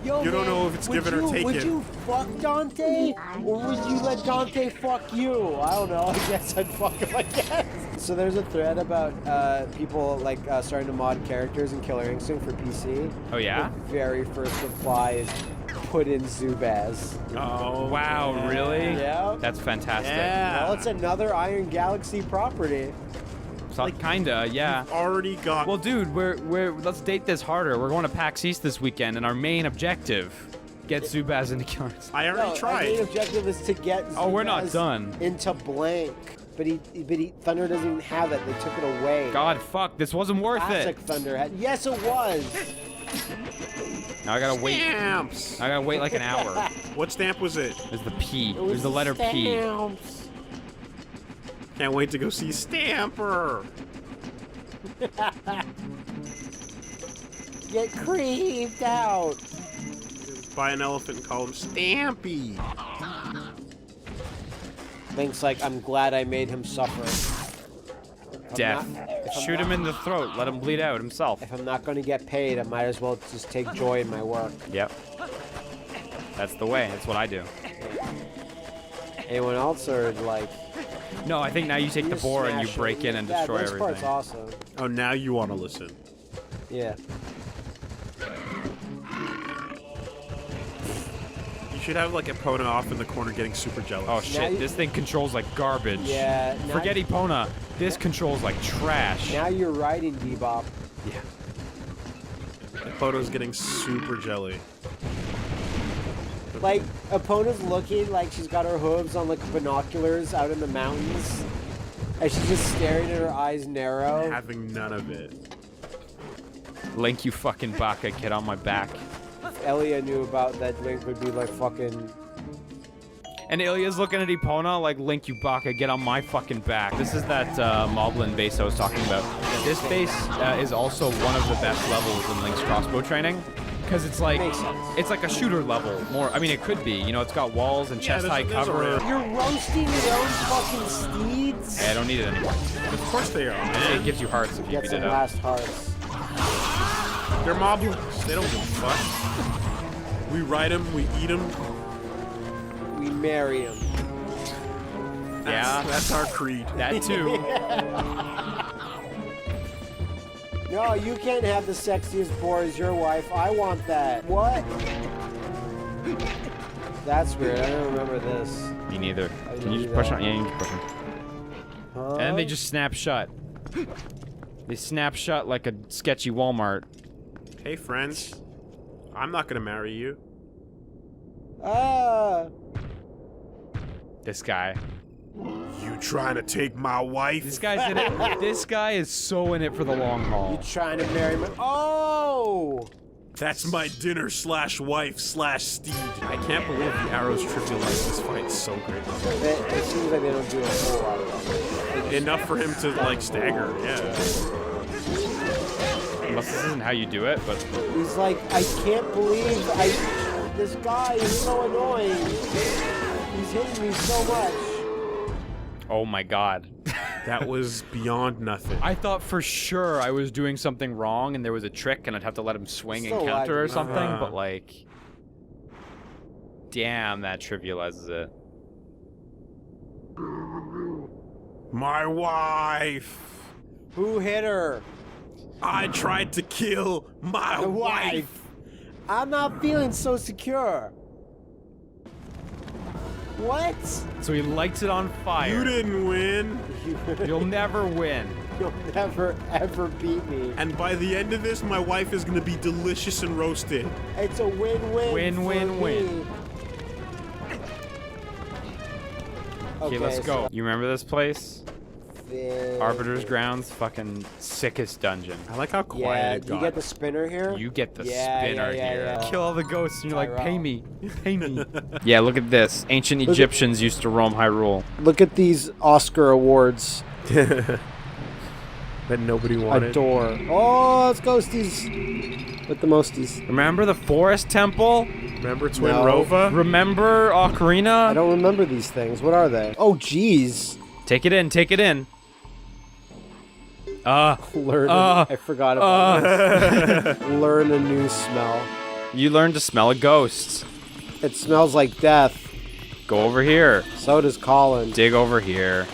S2: Yo,
S3: You don't
S2: man,
S3: know if it's
S2: would
S3: given or taken.
S2: Would you fuck Dante, or would you let Dante fuck you? I don't know. I guess I'd fuck him. I guess. So there's a thread about people like starting to mod characters in Killer Instinct for PC.
S1: Oh yeah?
S2: The very first reply is put in Zubaz.
S3: Oh,
S1: Wow, really?
S2: Yeah.
S1: That's fantastic.
S3: Yeah.
S2: Well, it's another Iron Galaxy property.
S1: So, kinda, yeah.
S3: Already got.
S1: Well, dude, let's date this harder. We're going to PAX East this weekend, and our main objective, get Zubaz into Killer Instinct.
S3: I already
S2: Our
S3: tried.
S2: main objective is to get
S1: Oh, we're not
S2: Zubaz
S1: done.
S2: into blank. But Thunder doesn't even have that. They took it away.
S1: God, fuck, this wasn't worth
S2: Classic
S1: it.
S2: Thunder had. Yes, it was.
S1: Now I gotta wait.
S3: Stamps.
S1: I gotta wait like an hour.
S3: What stamp was it?
S1: There's the P.
S2: It was
S1: There's the letter P.
S2: stamps.
S3: Can't wait to go see Stamper.
S2: Get creeped out.
S3: Buy an elephant and call him Stampy.
S2: Link's like, I'm glad I made him suffer.
S1: Death.
S2: if I'm
S1: Shoot him
S2: not-
S1: in the throat. Let him bleed out himself.
S2: If I'm not going to get paid, I might as well just take joy in my work.
S1: Yep. That's the way. That's what I do.
S2: Anyone else, or like?
S1: No, I think now you take the
S2: just
S1: board and you
S2: smash
S1: break
S2: it.
S1: in and
S2: Yeah,
S1: destroy
S2: this part's
S1: everything.
S2: awesome.
S3: Oh, now you want to listen.
S2: Yeah.
S3: You should have like Epona off in the corner getting super jealous.
S1: Oh
S2: Now
S1: shit,
S2: you-
S1: this thing controls like garbage.
S2: Yeah. Now,
S1: Forget Epona. This controls like trash.
S2: Now you're riding Bebop.
S1: Yeah.
S3: Epona's getting super jelly.
S2: Like, Epona's looking like she's got her hooves on like binoculars out in the mountains. And she's just staring at her eyes narrow.
S3: Having none of it.
S1: Link, you fucking baka, get on my back.
S2: Elia knew about that Link would be like fucking...
S1: And Ilya's looking at Epona like, Link, you baka, get on my fucking back. This is that Moblin base I was talking about. This base is also one of the best levels in Link's crossbow training. Because it's like,
S2: Makes sense.
S1: it's like a shooter level. More, I mean, it could be. You know, it's got walls and
S3: Yeah,
S1: chest-high
S3: there's a
S1: cover.
S3: ramp.
S2: You're roasting your own fucking steeds?
S1: Hey, I don't need it anymore.
S3: Of course they are,
S1: It
S3: man.
S1: gives you hearts if you
S2: Get
S1: beat
S2: some
S1: it up.
S2: last hearts.
S3: They're moblins. They don't give a fuck. We ride them, we eat them.
S2: We marry him.
S1: Yeah.
S3: That's our creed.
S1: That too.
S2: No, you can't have the sexiest boar as your wife. I want that. What? That's weird. I don't remember this.
S1: Me neither.
S2: I
S1: Can you
S2: knew
S1: just push
S2: that.
S1: on? Yeah, you can push on.
S2: Huh?
S1: And then they just snap shut. They snap shut like a sketchy Walmart.
S3: Hey, friends. I'm not gonna marry you.
S2: Ah!
S1: This guy.
S3: You trying to take my wife?
S1: This guy's in it. This guy is so in it for the long
S2: You
S1: haul.
S2: trying to marry me? Oh!
S3: That's my dinner slash wife slash steed. I can't believe the arrows trivialize this fight so great.
S2: It seems like they don't do a whole lot of that.
S3: Enough for him to like stagger, yeah.
S1: Unless this isn't how you do it, but
S2: He's like, I can't believe this guy is so annoying. He's hitting me so much.
S1: oh my god.
S3: That was beyond nothing.
S1: I thought for sure I was doing something wrong and there was a trick and I'd have to let him swing and
S2: Still
S1: counter or
S2: lagging.
S1: something,
S3: Uh-huh.
S1: but like, damn, that trivializes it.
S3: My wife!
S2: Who hit her?
S3: I tried to kill my
S2: The
S3: wife!
S2: wife. I'm not feeling so secure. What?
S1: So he lights it on fire.
S3: You didn't win!
S1: You'll never win.
S2: You'll never ever beat me.
S3: And by the end of this, my wife is gonna be delicious and roasted.
S2: It's a win-win.
S1: Win,
S2: for
S1: win,
S2: me.
S1: win. Okay, let's go. You remember this place? Arbiter's Grounds, fucking sickest dungeon.
S3: I like how
S2: Yeah,
S3: quiet it
S2: do you
S3: got.
S2: get the spinner here?
S1: You get the
S2: Yeah,
S1: spinner
S2: yeah,
S1: here.
S2: yeah.
S1: Kill all the ghosts and you're like, pay
S2: Tyrell.
S1: me. Pay me. Yeah, look at this. Ancient Egyptians used to roam Hyrule.
S2: Look at these Oscar awards.
S3: That nobody wanted.
S2: Adore. Oh, it's ghosties. With the mosties.
S1: Remember the Forest Temple?
S3: Remember Twin
S2: No.
S3: Rova?
S1: Remember Ocarina?
S2: I don't remember these things. What are they? Oh, jeez.
S1: Take it in, take it in.
S2: Learn. I forgot about that. Learn a new smell.
S1: You learn to smell a ghost.
S2: It smells like death.
S1: Go over here.
S2: So does Colin.
S1: Dig over here.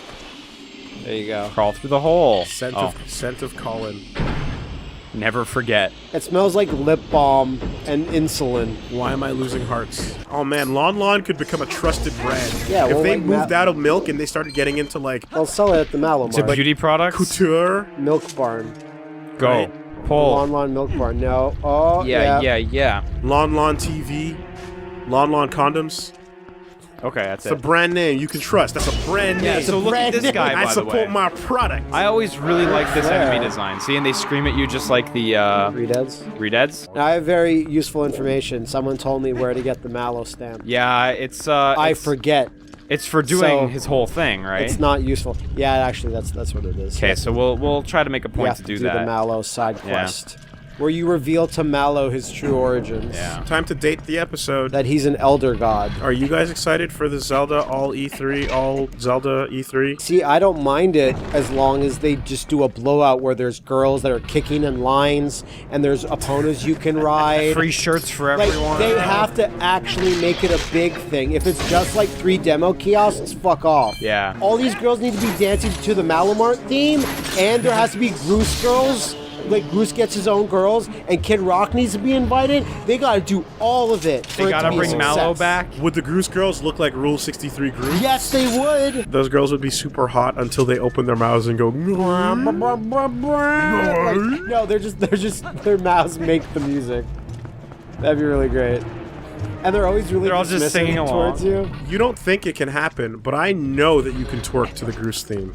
S2: There you go.
S1: Crawl through the hole.
S3: Scent of Colin.
S1: Never forget.
S2: It smells like lip balm and insulin.
S3: Why am I losing hearts? Oh man, Lon could become a trusted brand.
S2: Yeah,
S3: if
S2: well,
S3: they
S2: like
S3: moved out of milk and they started getting into like
S2: I'll sell it at the Mallow
S1: It's a
S2: Mart.
S1: beauty product.
S3: couture.
S2: Milk Barn.
S1: Go.
S3: Right.
S1: Pull.
S2: Lon Milk Barn. No. Oh,
S1: Yeah.
S3: Lon TV. Lon condoms.
S1: Okay, that's
S3: It's a
S1: it.
S3: brand name you can trust. That's a brand name.
S1: Yeah, so look at this guy,
S3: I
S1: by the way.
S3: support my product.
S1: I always really like this
S2: Yeah.
S1: enemy design. See, and they scream at you just like the,
S2: Redeads.
S1: Redeads?
S2: Now, I have very useful information. Someone told me where to get the Mallow stamp.
S1: Yeah, it's,
S2: I forget.
S1: It's for doing
S2: So,
S1: his whole thing, right?
S2: It's not useful. Yeah, actually, that's what it is.
S1: Okay, so we'll try to make a
S2: You
S1: point
S2: have
S1: to
S2: to
S1: do
S2: do
S1: that.
S2: the Mallow side
S1: Yeah.
S2: quest, where you reveal to Mallow his true origins.
S1: Yeah.
S3: Time to date the episode.
S2: That he's an elder god.
S3: Are you guys excited for the Zelda all Zelda E3?
S2: See, I don't mind it as long as they just do a blowout where there's girls that are kicking in lines and there's opponents you can ride.
S1: Free shirts for
S2: Like,
S1: everyone.
S2: they have to actually make it a big thing. If it's just like 3 demo kiosks, fuck off.
S1: Yeah.
S2: All these girls need to be dancing to the Malamart theme, and there has to be Groose girls. Like, Groose gets his own girls, and Kid Rock needs to be invited. They gotta do all of it for
S1: They
S2: it to
S1: gotta
S2: be a
S1: bring
S2: success.
S1: Mallow back.
S3: Would the Groose girls look like Rule 63 Groose?
S2: Yes, they would.
S3: Those girls would be super hot until they open their mouths and go.
S2: Like, no, their mouths make the music. That'd be really great. And they're always really
S1: They're all just
S2: dismissive
S1: singing along.
S2: towards you.
S3: You don't think it can happen, but I know that you can twerk to the Groose theme.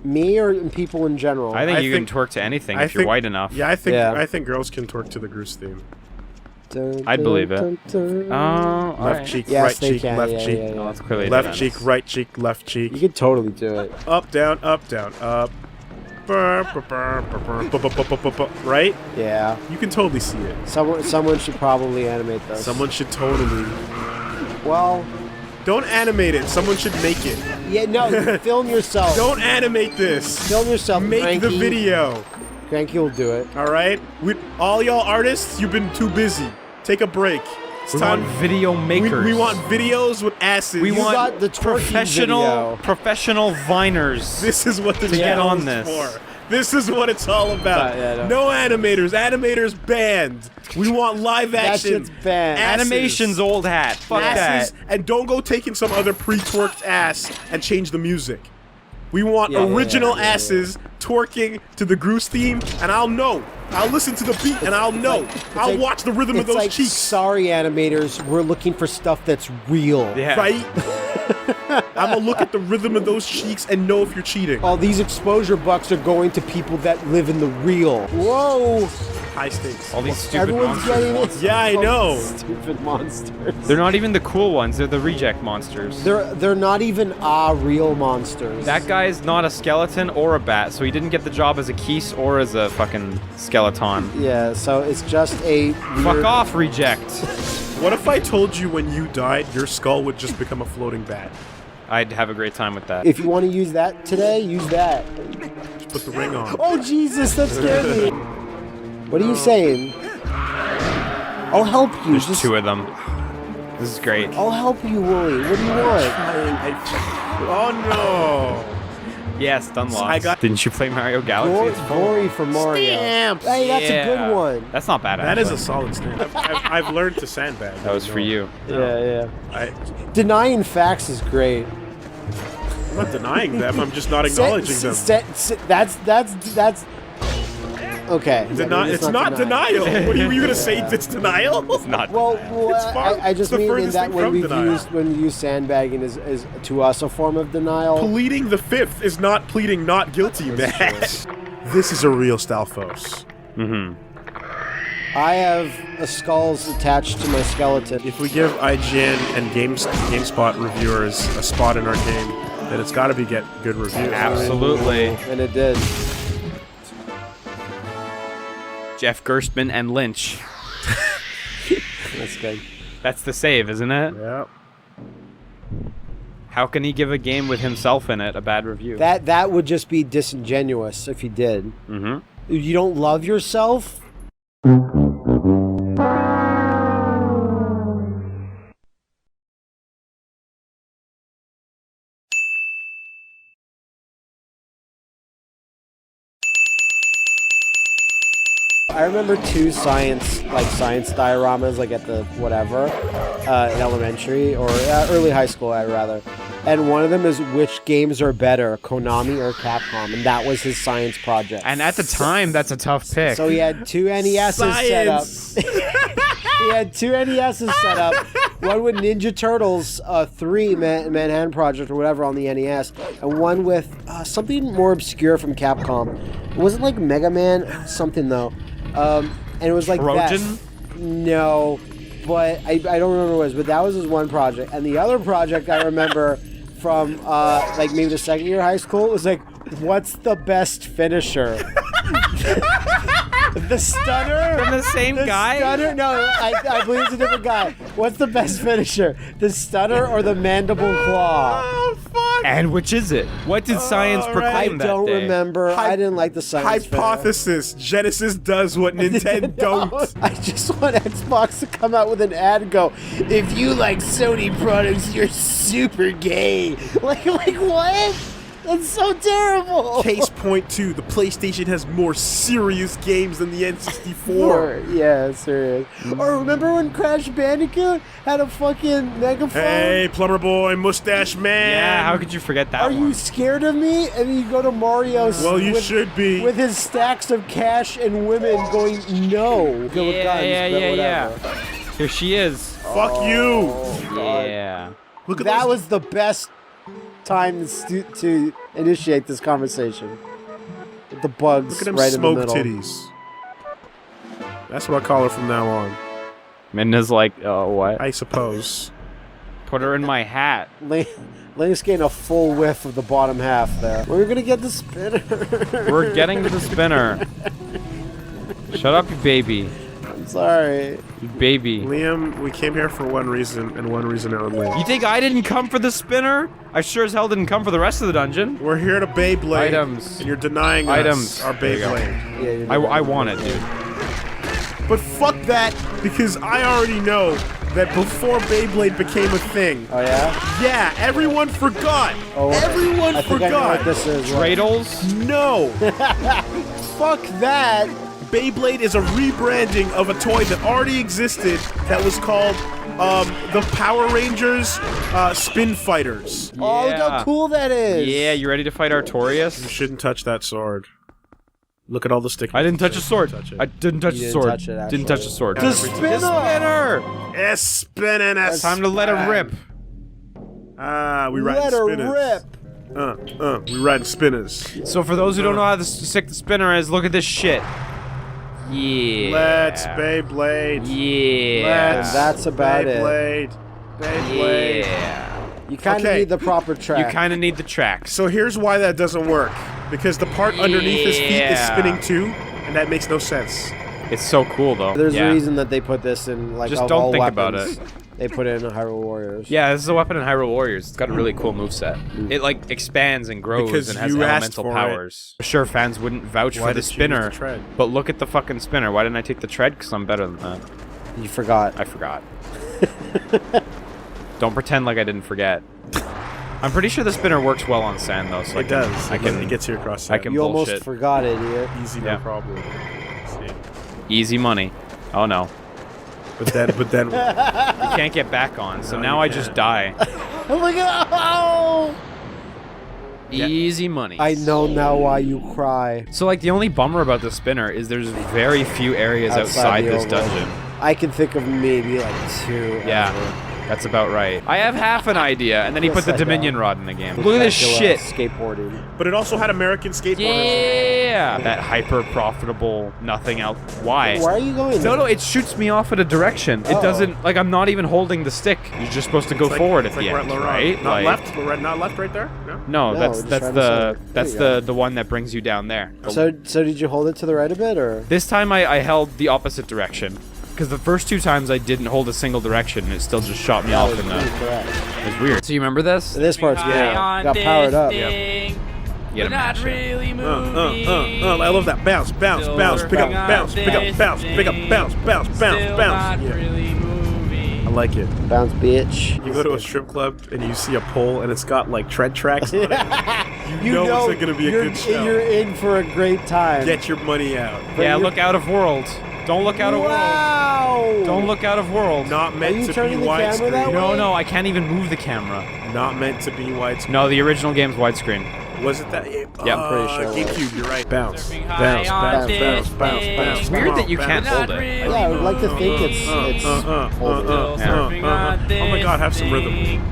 S2: Me or people in general?
S1: I think
S3: I
S1: you
S3: think-
S1: can twerk to anything
S3: I
S1: if you're
S3: think-
S1: white enough.
S3: Yeah,
S2: Yeah.
S3: I think girls can twerk to the Groose theme.
S1: I'd believe it. Oh, all
S3: Left
S1: right.
S3: cheek,
S2: Yes,
S3: right
S2: they
S3: cheek,
S2: can.
S3: left
S2: Yeah,
S3: cheek,
S2: yeah, yeah.
S1: Well, that's clearly
S3: left
S1: depends.
S3: cheek, right cheek, left cheek.
S2: You could totally do it.
S3: Up, down, up, down, up. Burr, burr, burr, burr, burr, bu- bu- bu- bu- bu- bu- Right?
S2: Yeah.
S3: You can totally see it.
S2: Someone should probably animate this.
S3: Someone should totally.
S2: Well,
S3: Don't animate it. Someone should make it.
S2: yeah, no, film yourself.
S3: Don't animate this.
S2: Film yourself.
S3: Make the
S2: Cranky.
S3: video.
S2: Cranky will do it.
S3: All right? All y'all artists, you've been too busy. Take a break. It's
S1: We
S3: time.
S1: want video makers.
S3: We want videos with asses.
S1: We
S2: You
S1: want
S2: got the twerking video.
S1: professional viners.
S3: This is what the
S1: get
S3: channel
S1: on
S3: is
S1: this.
S3: for. This is what it's all about.
S2: Yeah,
S3: no animators. Animators banned. We want live
S2: That
S3: action.
S2: shit's banned.
S3: Asses.
S1: Animation's old hat. Fuck
S3: Asses,
S1: that.
S3: and don't go taking some other pre-twerked ass and change the music. We want
S2: Yeah,
S3: original
S2: yeah, yeah,
S3: asses twerking to the Groose theme, and I'll know. I'll listen to the beat, and I'll know. I'll
S2: like-
S3: watch the rhythm of
S2: It's
S3: those
S2: like,
S3: cheeks.
S2: sorry, animators, we're looking for stuff that's real.
S1: Yeah.
S3: Right? I'm gonna look at the rhythm of those cheeks and know if you're cheating.
S2: All these exposure bucks are going to people that live in the real. Whoa!
S3: High stakes.
S1: All these stupid
S2: Everyone's getting
S1: monsters.
S2: it.
S3: Yeah, I know.
S2: Stupid monsters.
S1: They're not even the cool ones. They're the reject monsters.
S2: They're not even real monsters.
S1: That guy's not a skeleton or a bat, so he didn't get the job as a Keese or as a fucking skeleton.
S2: Yeah, so it's just a
S1: Fuck
S2: weird-
S1: off, reject.
S3: What if I told you when you died, your skull would just become a floating bat?
S1: I'd have a great time with that.
S2: If you want to use that today, use that.
S3: Just put the ring on.
S2: Oh Jesus, that scared me. What are you saying? I'll help you.
S1: There's
S2: Just-
S1: 2 of them. This is great.
S2: I'll help you, Wooly. What do you want?
S3: Oh no!
S1: Yes, done lots.
S3: I got-
S1: Didn't you play Mario Galaxy? It's fun.
S2: Glory for Mario.
S3: Stamp.
S2: Hey, that's a
S1: Yeah.
S2: good one.
S1: That's not bad.
S3: That is
S1: actually.
S3: a solid stand. I've learned to sandbag.
S1: That was for you.
S2: Yeah.
S3: I'm
S2: Denying facts is great.
S3: not denying them. I'm just not acknowledging them.
S2: That's. Okay.
S3: It's not denial. What are you gonna say? It's denial?
S1: It's not.
S2: Well,
S3: It's far-
S2: I just
S3: it's the
S2: mean in
S3: furthest
S2: that
S3: thing
S2: when
S3: from
S2: we've
S3: denial.
S2: used sandbagging is to us a form of denial.
S3: Pleading the fifth is not pleading not guilty, man. This is a real Stalfos.
S1: Mm-hmm.
S2: I have skulls attached to my skeleton.
S3: If we give IGN and GameSpot reviewers a spot in our game, then it's got to be get good reviews.
S1: Absolutely.
S2: And it did.
S1: Jeff Gerstmann and Lynch.
S2: That's good.
S1: That's the save, isn't it?
S3: Yeah.
S1: How can he give a game with himself in it a bad review?
S2: That would just be disingenuous if he did.
S1: Mm-hmm.
S2: You don't love yourself? I remember two science dioramas, like at the whatever, in elementary or early high school, I'd rather. And one of them is which games are better, Konami or Capcom, and that was his science project.
S1: And at the time, that's a tough pick.
S2: So he had two NESs set up. He had two NESs set up. One with Ninja Turtles 3 Manhattan Project or whatever on the NES, and one with something more obscure from Capcom. It wasn't like Mega Man, something though. And it was like
S1: Trojan?
S2: that. No, but I don't remember what it was. But that was his one project, and the other project I remember from like maybe the second year of high school was like, what's the best finisher? The stunner?
S1: From the same guy?
S2: Stunner? No, I believe it's a different guy. What's the best finisher? The stunner or the mandible claw?
S3: Oh, fuck!
S1: And which is it? What did science
S3: right.
S1: proclaim
S2: I
S1: that
S2: don't
S1: day?
S2: remember. I didn't like the science fair.
S3: Hypothesis: Genesis does what Nintendo don't.
S2: I just want Xbox to come out with an ad and go, if you like Sony products, you're super gay. Like what? That's so terrible.
S3: Case point 2: the PlayStation has more serious games than the N64.
S2: Yeah, serious. Or remember when Crash Bandicoot had a fucking megaphone?
S3: Hey, plumber boy, mustache man.
S1: Yeah, how could you forget that
S2: Are
S1: one?
S2: you scared of me? And then you go to Mario's.
S3: Well, you should be.
S2: With his stacks of cash and women going, no. Go with guns, but whatever.
S1: Here she is.
S3: Fuck you.
S1: Yeah.
S3: Look at
S2: That
S3: those.
S2: was the best time to initiate this conversation. With the bugs
S3: Look at them
S2: right in the
S3: smoke
S2: middle.
S3: titties. That's what I call her from now on.
S1: Minna's like, oh, what?
S3: I suppose.
S1: Put her in my hat.
S2: Link's getting a full whiff of the bottom half there. We're gonna get the spinner.
S1: We're getting to the spinner. Shut up, you baby.
S2: I'm sorry.
S1: You baby.
S3: Liam, we came here for one reason and one reason only.
S1: You think I didn't come for the spinner? I sure as hell didn't come for the rest of the dungeon.
S3: We're here to Beyblade.
S1: Items.
S3: And you're denying
S1: Items.
S3: us our
S1: There you go.
S3: Beyblade.
S2: Yeah, you're
S1: I want it, dude.
S3: But fuck that, because I already know that before Beyblade became a thing,
S2: Oh yeah?
S3: yeah, everyone forgot.
S2: Oh,
S3: Everyone
S2: I think I know
S3: forgot.
S2: what this is.
S1: Dreidels?
S3: No.
S2: Fuck that.
S3: Beyblade is a rebranding of a toy that already existed that was called the Power Rangers Spin Fighters.
S2: Oh, look how cool that is.
S1: Yeah, you ready to fight
S3: You
S1: Artorias?
S3: shouldn't touch that sword. Look at all the stickers.
S1: I didn't touch a sword.
S3: Touch it.
S1: I didn't touch
S2: You
S1: the
S2: didn't
S1: sword.
S2: touch it,
S1: Didn't touch the sword.
S2: The spinner.
S1: Spinner!
S3: It's spinning us.
S1: Time to let it rip.
S3: We ride
S2: Let her
S3: spinners.
S2: rip.
S3: We ride spinners.
S1: So for those who don't know how sick the spinner is, look at this shit. Yeah.
S3: Let's Beyblade.
S1: Yeah.
S3: Let's
S2: that's about it.
S3: Beyblade. Beyblade.
S1: Yeah.
S2: You kind of
S3: Okay.
S2: need the proper track.
S1: You kind of need the tracks.
S3: So here's why that doesn't work. Because the part underneath his feet is
S1: Yeah.
S3: spinning too, and that makes no sense.
S1: It's so cool though.
S2: There's
S1: yeah.
S2: a reason that they put this in, like,
S1: Just
S2: of
S1: don't
S2: all
S1: think
S2: weapons,
S1: about it.
S2: They put it in Hyrule Warriors.
S1: Yeah, this is a weapon in Hyrule Warriors. It's got a really cool moveset. It like expands and grows
S3: Because
S1: and has
S3: you asked
S1: elemental
S3: for it.
S1: powers. Sure, fans wouldn't vouch
S3: Why
S1: for the
S3: did you use the
S1: spinner,
S3: tread?
S1: but look at the fucking spinner. Why didn't I take the tread? Because I'm better than that.
S2: You forgot.
S1: I forgot. Don't pretend like I didn't forget. I'm pretty sure the spinner works well on sand though, so
S3: It does.
S1: I can.
S3: It gets you across.
S1: I
S3: That.
S1: can
S2: You
S1: bullshit.
S2: almost forgot, idiot.
S3: Easy,
S1: Yeah.
S3: no problem. See.
S1: Easy money. Oh no,
S3: But then,
S1: you can't get back on. So
S3: No,
S1: now
S3: you
S1: I just
S3: can't.
S1: die.
S2: Look at oh!
S1: Easy money.
S2: I know now why you cry.
S1: So like the only bummer about the spinner is there's very few areas outside
S2: the
S1: this
S2: overworld.
S1: dungeon.
S2: I can think of maybe like two.
S1: Yeah,
S2: ever.
S1: that's about right. I have half an idea, and then he
S2: Yes,
S1: put the
S2: I
S1: Dominion
S2: know.
S1: rod in the game. Look at this
S2: Spectacular
S1: shit.
S2: Skateboarding.
S3: but it also had American skateboarders.
S1: Yeah, that hyper profitable nothing else. Why?
S2: Why are you going
S1: No,
S2: there?
S1: no, it shoots me off at a direction. It
S2: Oh.
S1: doesn't, like, I'm not even holding the stick. You're just supposed to go forward at
S3: It's
S1: the
S3: like
S1: end,
S3: right,
S1: right?
S3: Not
S1: Like,
S3: left. Not left. Right there. No.
S1: No,
S2: No,
S1: that's
S2: just
S1: that's
S2: right
S1: the
S2: beside it.
S1: that's
S2: There you
S1: the one that brings you down there.
S2: So did you hold it to the right a bit, or?
S1: This time I held the opposite direction. Because the first two times I didn't hold a single direction, and it still just shot me off in the...
S2: Correct.
S1: It was weird. So you remember this?
S2: This part's good. Got powered up.
S1: You gotta match it.
S3: I love that bounce, bounce, bounce, pick up, bounce, pick up, bounce, pick up, bounce, bounce, bounce, bounce. Yeah. I like it.
S2: Bounce, bitch.
S3: You go to a strip club and you see a pole and it's got like tread tracks on it. You know it's going to be a good show.
S2: You're in for a great time.
S3: Get your money out.
S1: Yeah, look out of world. Don't look out of world.
S2: Wow!
S1: Don't look out of world.
S3: Not meant
S2: you
S3: to be
S2: turning the camera that
S3: widescreen.
S2: way?
S1: No, I can't even move the camera.
S3: Not meant to be widescreen.
S1: No, the original game's widescreen.
S3: Was it that?
S1: Yeah, I'm
S2: pretty sure it was.
S3: GameCube, you're right. Bounce.
S5: Surfing
S3: Bounce,
S5: high
S3: bounce,
S5: on
S3: bounce,
S5: this
S3: bounce,
S5: thing.
S3: bounce.
S1: It's weird
S3: Come
S1: that
S3: on,
S1: you can't
S3: bounce.
S1: hold it.
S2: Yeah, I would like to think it's holding it.
S1: Yeah.
S3: Oh my god, have some rhythm.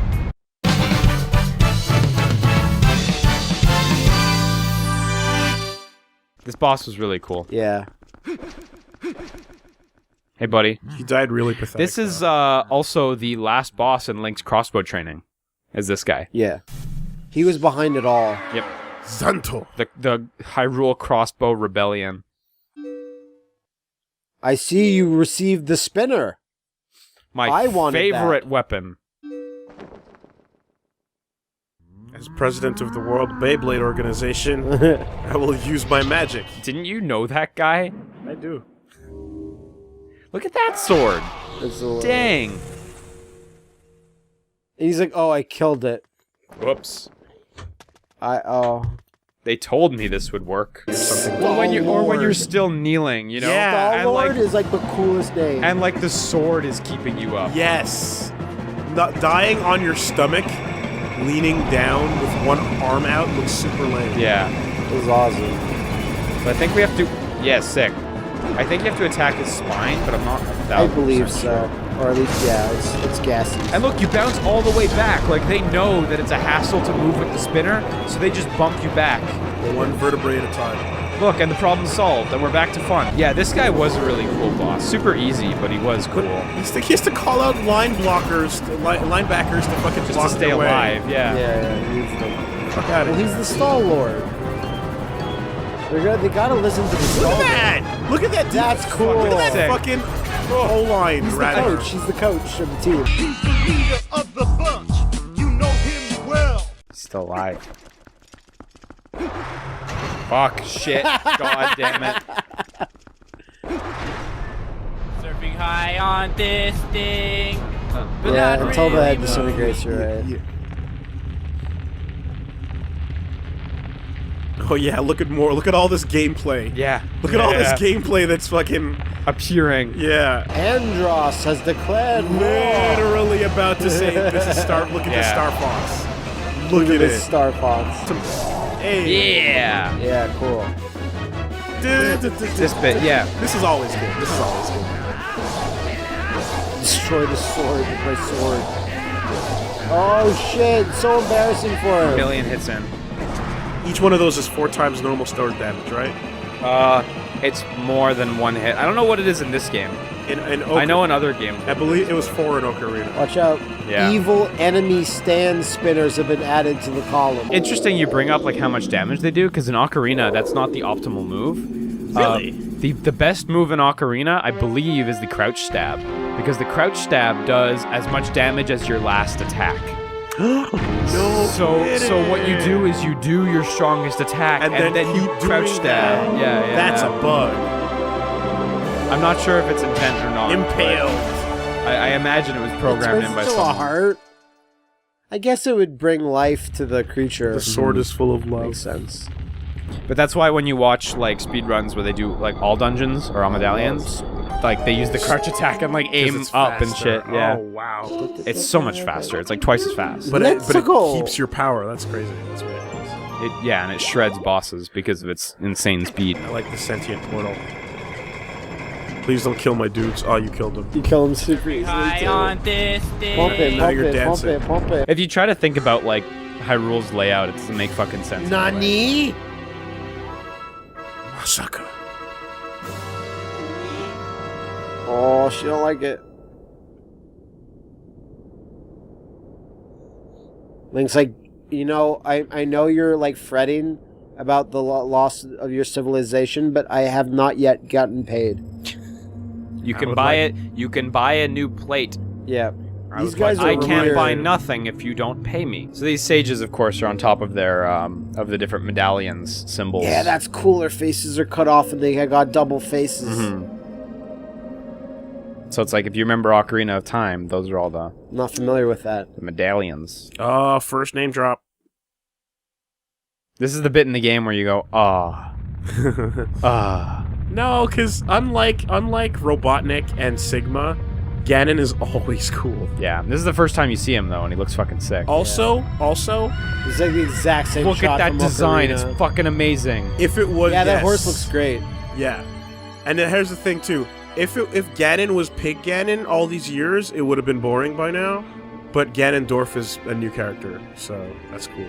S1: This boss was really cool.
S2: Yeah.
S1: Hey, buddy.
S3: He died really pathetic.
S1: This is also the last boss in Link's crossbow training. Is this guy?
S2: Yeah. He was behind it all.
S1: Yep.
S3: Zanto.
S1: The Hyrule Crossbow Rebellion.
S2: I see you received the spinner.
S1: My
S2: I wanted
S1: favorite weapon.
S3: As president of the World Beyblade Organization, I will use my magic.
S1: Didn't you know that guy?
S3: I do.
S1: Look at that sword.
S2: It's a-
S1: Dang.
S2: He's like, oh, I killed it.
S1: Whoops. They told me this would work. Well, when you're still kneeling, you know?
S3: Yeah.
S1: And
S2: Star-Lord
S1: like,
S2: is like the coolest name.
S1: and like the sword is keeping you up.
S3: Yes. Not dying on your stomach, leaning down with one arm out looks super lame.
S1: Yeah.
S2: It was awesome.
S1: So I think we have to... Yeah, sick. I think you have to attack his spine, but I'm not 1,000%
S2: I believe so.
S1: sure.
S2: Or at least, yeah, it's gassy.
S1: And look, you bounce all the way back. Like, they know that it's a hassle to move with the spinner, so they just bump you back.
S3: One vertebrae at a time.
S1: Look, and the problem's solved, and we're back to fun. Yeah, this guy was a really cool boss. Super easy, but he was cool.
S3: He has to call out linebackers to fucking
S1: Just
S3: block
S1: to stay
S3: their way.
S1: alive, yeah.
S2: Yeah, he's the...
S3: Fuck out
S2: Well,
S3: of
S2: he's the Star-Lord. They gotta listen to the
S3: Look
S2: Star-Lord.
S3: at that! Look at that!
S2: That's cool.
S3: Look at that
S1: Sick.
S3: fucking O-line.
S2: He's the coach. He's the coach of the team.
S6: He's the leader of the bunch. You know him well.
S1: He's still alive. Fuck, shit, god damn it.
S5: Surfing high on this thing. But
S2: Yeah,
S5: not
S2: until the
S5: really
S2: head disintegrates, you're right.
S3: Oh yeah, look at all this gameplay.
S1: Yeah.
S3: Look at all this gameplay that's fucking
S1: appearing.
S3: yeah.
S2: Andros has declared war.
S3: Literally about to say this is Star. Look at
S1: Yeah.
S3: the Star Fox. Look at
S2: This
S3: it.
S2: Star Fox.
S3: Hey.
S1: Yeah.
S2: Yeah, cool.
S1: This bit, yeah.
S3: This is always good. This is always good.
S2: Destroy the sword with my sword. Oh shit, so embarrassing for him.
S1: Million hits in.
S3: Each one of those is 4 times normal sword damage, right?
S1: It's more than one hit. I don't know what it is in this game.
S3: In
S1: I know in other games.
S3: I believe it was 4 in Ocarina.
S2: Watch out.
S1: Yeah.
S2: Evil enemy stand spinners have been added to the column.
S1: Interesting you bring up like how much damage they do, because in Ocarina, that's not the optimal move.
S3: Really?
S1: The best move in Ocarina, I believe, is the crouch stab. Because the crouch stab does as much damage as your last attack.
S3: No.
S1: So what you do is you do your strongest attack and then you
S3: keep
S1: crouch
S3: doing
S1: stab.
S3: that.
S1: Yeah.
S3: That's a bug.
S1: I'm not sure if it's intent or not.
S3: Impaled.
S1: but I imagine it was programmed in by
S2: to a
S1: someone.
S2: heart. I guess it would bring life to the creature.
S3: The sword is full of love.
S2: Makes sense.
S1: But that's why when you watch like speedruns where they do like all dungeons or all medallions, like they use the crouch attack and like aim
S3: it's
S1: up and
S3: faster.
S1: shit. Yeah.
S3: Oh wow.
S1: It's so much faster. It's like twice as fast.
S3: But
S2: Let's
S3: it
S2: go.
S3: keeps your power. That's crazy. That's ridiculous.
S1: Yeah, and it shreds bosses because of its insane speed.
S3: I like the sentient portal. Please don't kill my dudes. Oh, you killed them.
S2: You kill him super easily
S5: High
S2: too.
S5: on this thing.
S2: Pump it,
S3: Now
S2: pump
S3: you're
S2: it, pump
S3: dancing.
S2: it, pump it.
S1: If you try to think about like Hyrule's layout, it doesn't make fucking sense.
S2: Nani?
S3: Masaka.
S2: Oh, she don't like it. Link's like, you know, I know you're like fretting about the loss of your civilization, but I have not yet gotten paid.
S1: You
S3: I
S1: can
S3: would
S1: buy
S3: like-
S1: it. You can buy a new plate.
S2: Yeah.
S3: I
S2: These
S3: would
S2: guys
S3: like
S2: are
S1: I can't
S2: weird.
S1: buy nothing if you don't pay me. So these sages, of course, are on top of their of the different medallions symbols.
S2: Yeah, that's cool. Their faces are cut off and they got double faces.
S1: Mhm. So it's like, if you remember Ocarina of Time, those are all the
S2: I'm not familiar with that.
S1: medallions.
S3: First name drop.
S1: This is the bit in the game where you go, ah. Ah.
S3: No, because unlike Robotnik and Sigma, Ganon is always cool.
S1: Yeah, this is the first time you see him, though, and he looks fucking sick.
S3: Also,
S2: It's like the exact same
S1: Look
S2: shot
S1: at that
S2: from
S1: design.
S2: Ocarina.
S1: It's fucking amazing.
S3: if it was...
S2: Yeah, that
S3: yes.
S2: horse looks great.
S3: Yeah. And then here's the thing, too. If Ganon was Pig Ganon all these years, it would have been boring by now. But Ganondorf is a new character, so that's cool.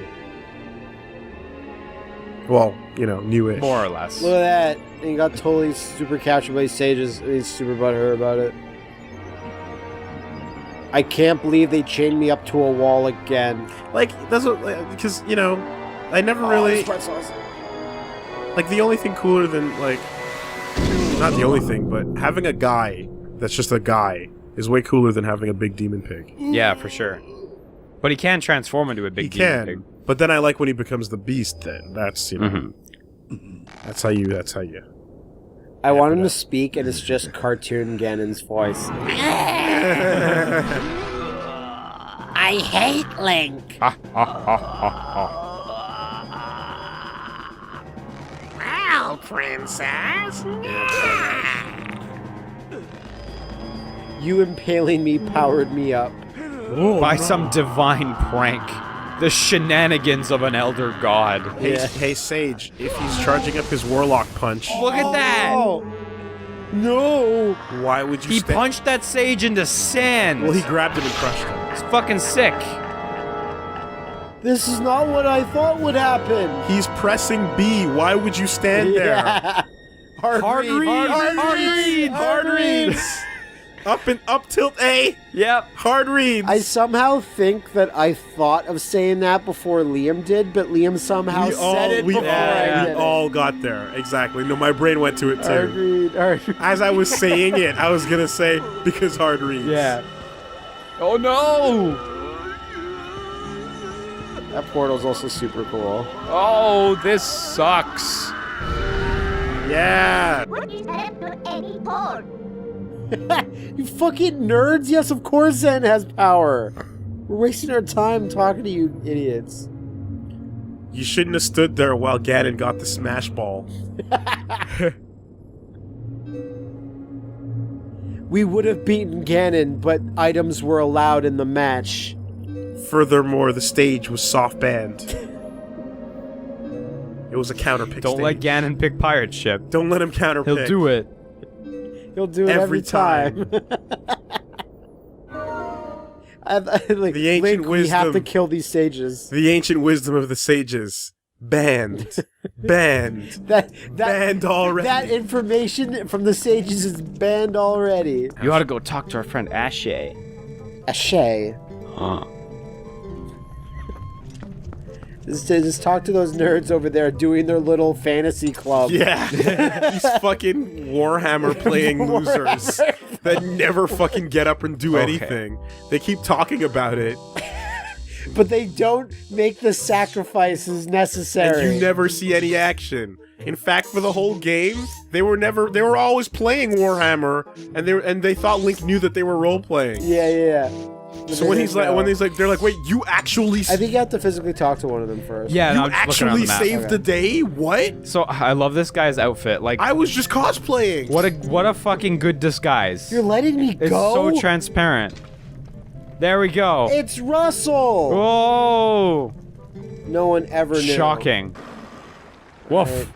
S3: Well, you know, newish.
S1: More or less.
S2: Look at that. And he got totally super captured by sages. And he's super butthurt about it. I can't believe they chained me up to a wall again.
S3: Like, that's what... Because, you know, I never really... Like, the only thing cooler than, like... Not the only thing, but having a guy that's just a guy is way cooler than having a big demon pig.
S1: Yeah, for sure. But he can transform into a big
S3: He
S1: demon
S3: can.
S1: pig.
S3: But then I like when he becomes the beast then. That's, you know... That's how you...
S2: I want him to speak, and it's just cartoon Ganon's voice. I hate Link.
S1: Ha ha ha ha ha.
S6: Well, princess.
S2: You impaling me powered me up.
S1: By some divine prank. The shenanigans of an elder god.
S3: Hey, Sage, if he's charging up his Warlock punch,
S1: Look at that!
S2: Oh, no!
S3: why would you
S1: He
S3: sta-
S1: punched that sage into sand.
S3: Well, he grabbed him and crushed him.
S1: It's fucking sick.
S2: This is not what I thought would happen.
S3: He's pressing B. Why would you stand there?
S2: Yeah. Hard reads.
S3: Up tilt A.
S1: Yep.
S3: Hard reads.
S2: I somehow think that I thought of saying that before Liam did, but Liam somehow said it before I did it.
S3: all got there. Exactly. No, my brain went to it too.
S2: Hard read.
S3: As I was saying it, I was gonna say because hard reads.
S2: Yeah.
S1: Oh no!
S2: That portal's also super cool.
S1: Oh, this sucks.
S3: Yeah.
S4: What is left to any port?
S2: You fucking nerds! Yes, of course Zen has power! We're wasting our time talking to you idiots.
S3: You shouldn't have stood there while Ganon got the smash ball.
S2: We would have beaten Ganon, but items were allowed in the match.
S3: Furthermore, the stage was soft banned. It was a counterpick
S1: Don't
S3: stage.
S1: let Ganon pick pirate ship.
S3: Don't let him counterpick.
S1: He'll do it.
S2: He'll do it every time. Like,
S3: The ancient
S2: Link, we have to
S3: wisdom.
S2: kill these sages.
S3: The ancient wisdom of the sages. Banned. Banned. Banned already.
S2: That information from the sages is banned already.
S1: You ought to go talk to our friend Ashe.
S2: Ashe.
S1: Huh.
S2: Just talk to those nerds over there doing their little fantasy club.
S3: Yeah. These fucking Warhammer playing losers that never fucking get up and do anything. They keep talking about it.
S2: But they don't make the sacrifices necessary.
S3: And you never see any action. In fact, for the whole game, they were always playing Warhammer, and they thought Link knew that they were role playing.
S2: Yeah. But
S3: So
S2: they
S3: when
S2: didn't
S3: he's
S2: know.
S3: like, they're like, wait, you actually,
S2: I think you have to physically talk to one of them first.
S1: Yeah, no,
S3: you
S1: I'm just looking around
S3: actually
S1: the map.
S3: saved the day? What?
S1: So I love this guy's outfit. Like,
S3: I was just cosplaying.
S1: what a fucking good disguise.
S2: You're letting me
S1: It's
S2: go?
S1: so transparent. There we go.
S2: It's Russell!
S1: Whoa!
S2: No one ever knew.
S1: Shocking. Woof.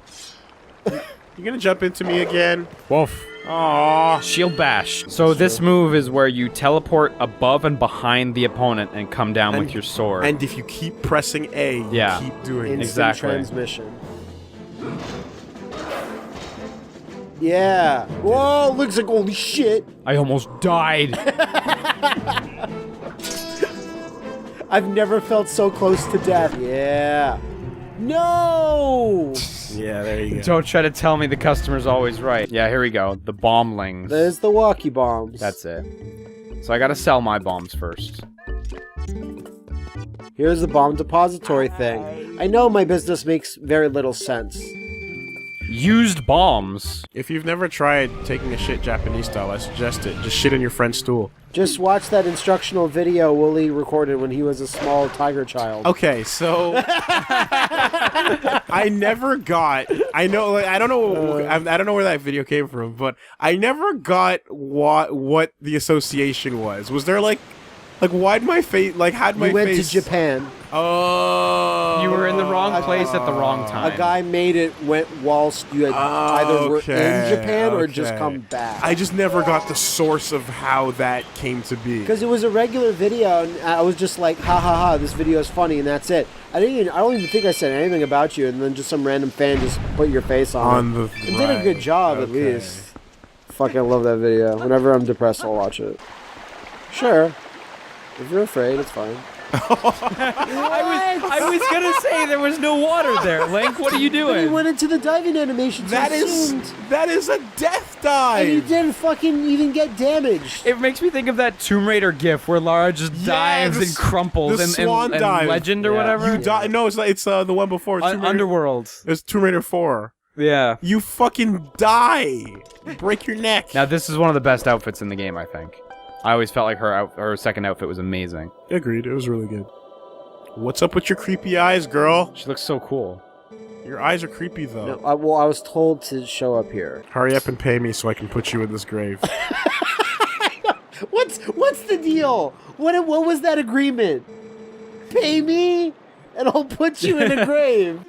S2: Right.
S3: You gonna jump into me again?
S1: Woof. Aww. Shield bash. So this move is where you teleport above and behind the opponent and come down with your sword.
S3: And if you keep pressing A, you
S1: Yeah.
S3: keep doing it.
S2: Instant
S1: Exactly.
S2: transmission. Yeah. Whoa, looks like holy shit.
S1: I almost died.
S2: I've never felt so close to death. Yeah. No!
S3: Yeah, there you go.
S1: Don't try to tell me the customer's always right. Yeah, here we go. The bombling.
S2: There's the walkie bombs.
S1: That's it. So I gotta sell my bombs first. Here's
S2: the bomb depository thing. I know my business makes very little sense.
S1: Used bombs.
S3: If you've never tried taking a shit Japanese style, I suggest it. Just shit in your friend's stool.
S2: Just watch that instructional video Wooly recorded when he was a small tiger child.
S3: Okay, so I never got. I know. Like, I don't know. I don't know where that video came from, but I never got what the association was. Was there like why'd my face had my
S2: You went
S3: face?
S2: to Japan.
S3: Oh,
S1: You were in the wrong place at the wrong time.
S2: A guy made it whilst you had either were in Japan or just come back.
S3: I just never got the source of how that came to be.
S2: Because it was a regular video, and I was just like, ha ha ha, this video is funny, and that's it. I don't even think I said anything about you, and then just some random fan just put your face on it. It did a good job, at least. Fucking love that video. Whenever I'm depressed, I'll watch it. Sure. If you're afraid, it's fine.
S1: I was gonna say there was no water there, Link. What are you
S2: But he
S1: doing?
S2: went into the diving animation. So
S3: That is a death dive.
S2: And he didn't fucking even get damaged.
S1: It makes me think of that Tomb Raider gif where Lara just dives and crumples
S3: the
S1: in
S3: swan dive.
S1: Legend or whatever.
S3: You die. No, it's the one before. It's Tomb Raider.
S1: Underworld.
S3: It's Tomb Raider 4.
S1: Yeah.
S3: You fucking die. You break your neck.
S1: Now this is one of the best outfits in the game, I think. I always felt like her second outfit was amazing.
S3: Agreed. It was really good. What's up with your creepy eyes, girl?
S1: She looks so cool.
S3: Your eyes are creepy, though.
S2: No, I was told to show up here.
S3: Hurry up and pay me so I can put you in this grave.
S2: What's the deal? What was that agreement? Pay me, and I'll put you in a grave.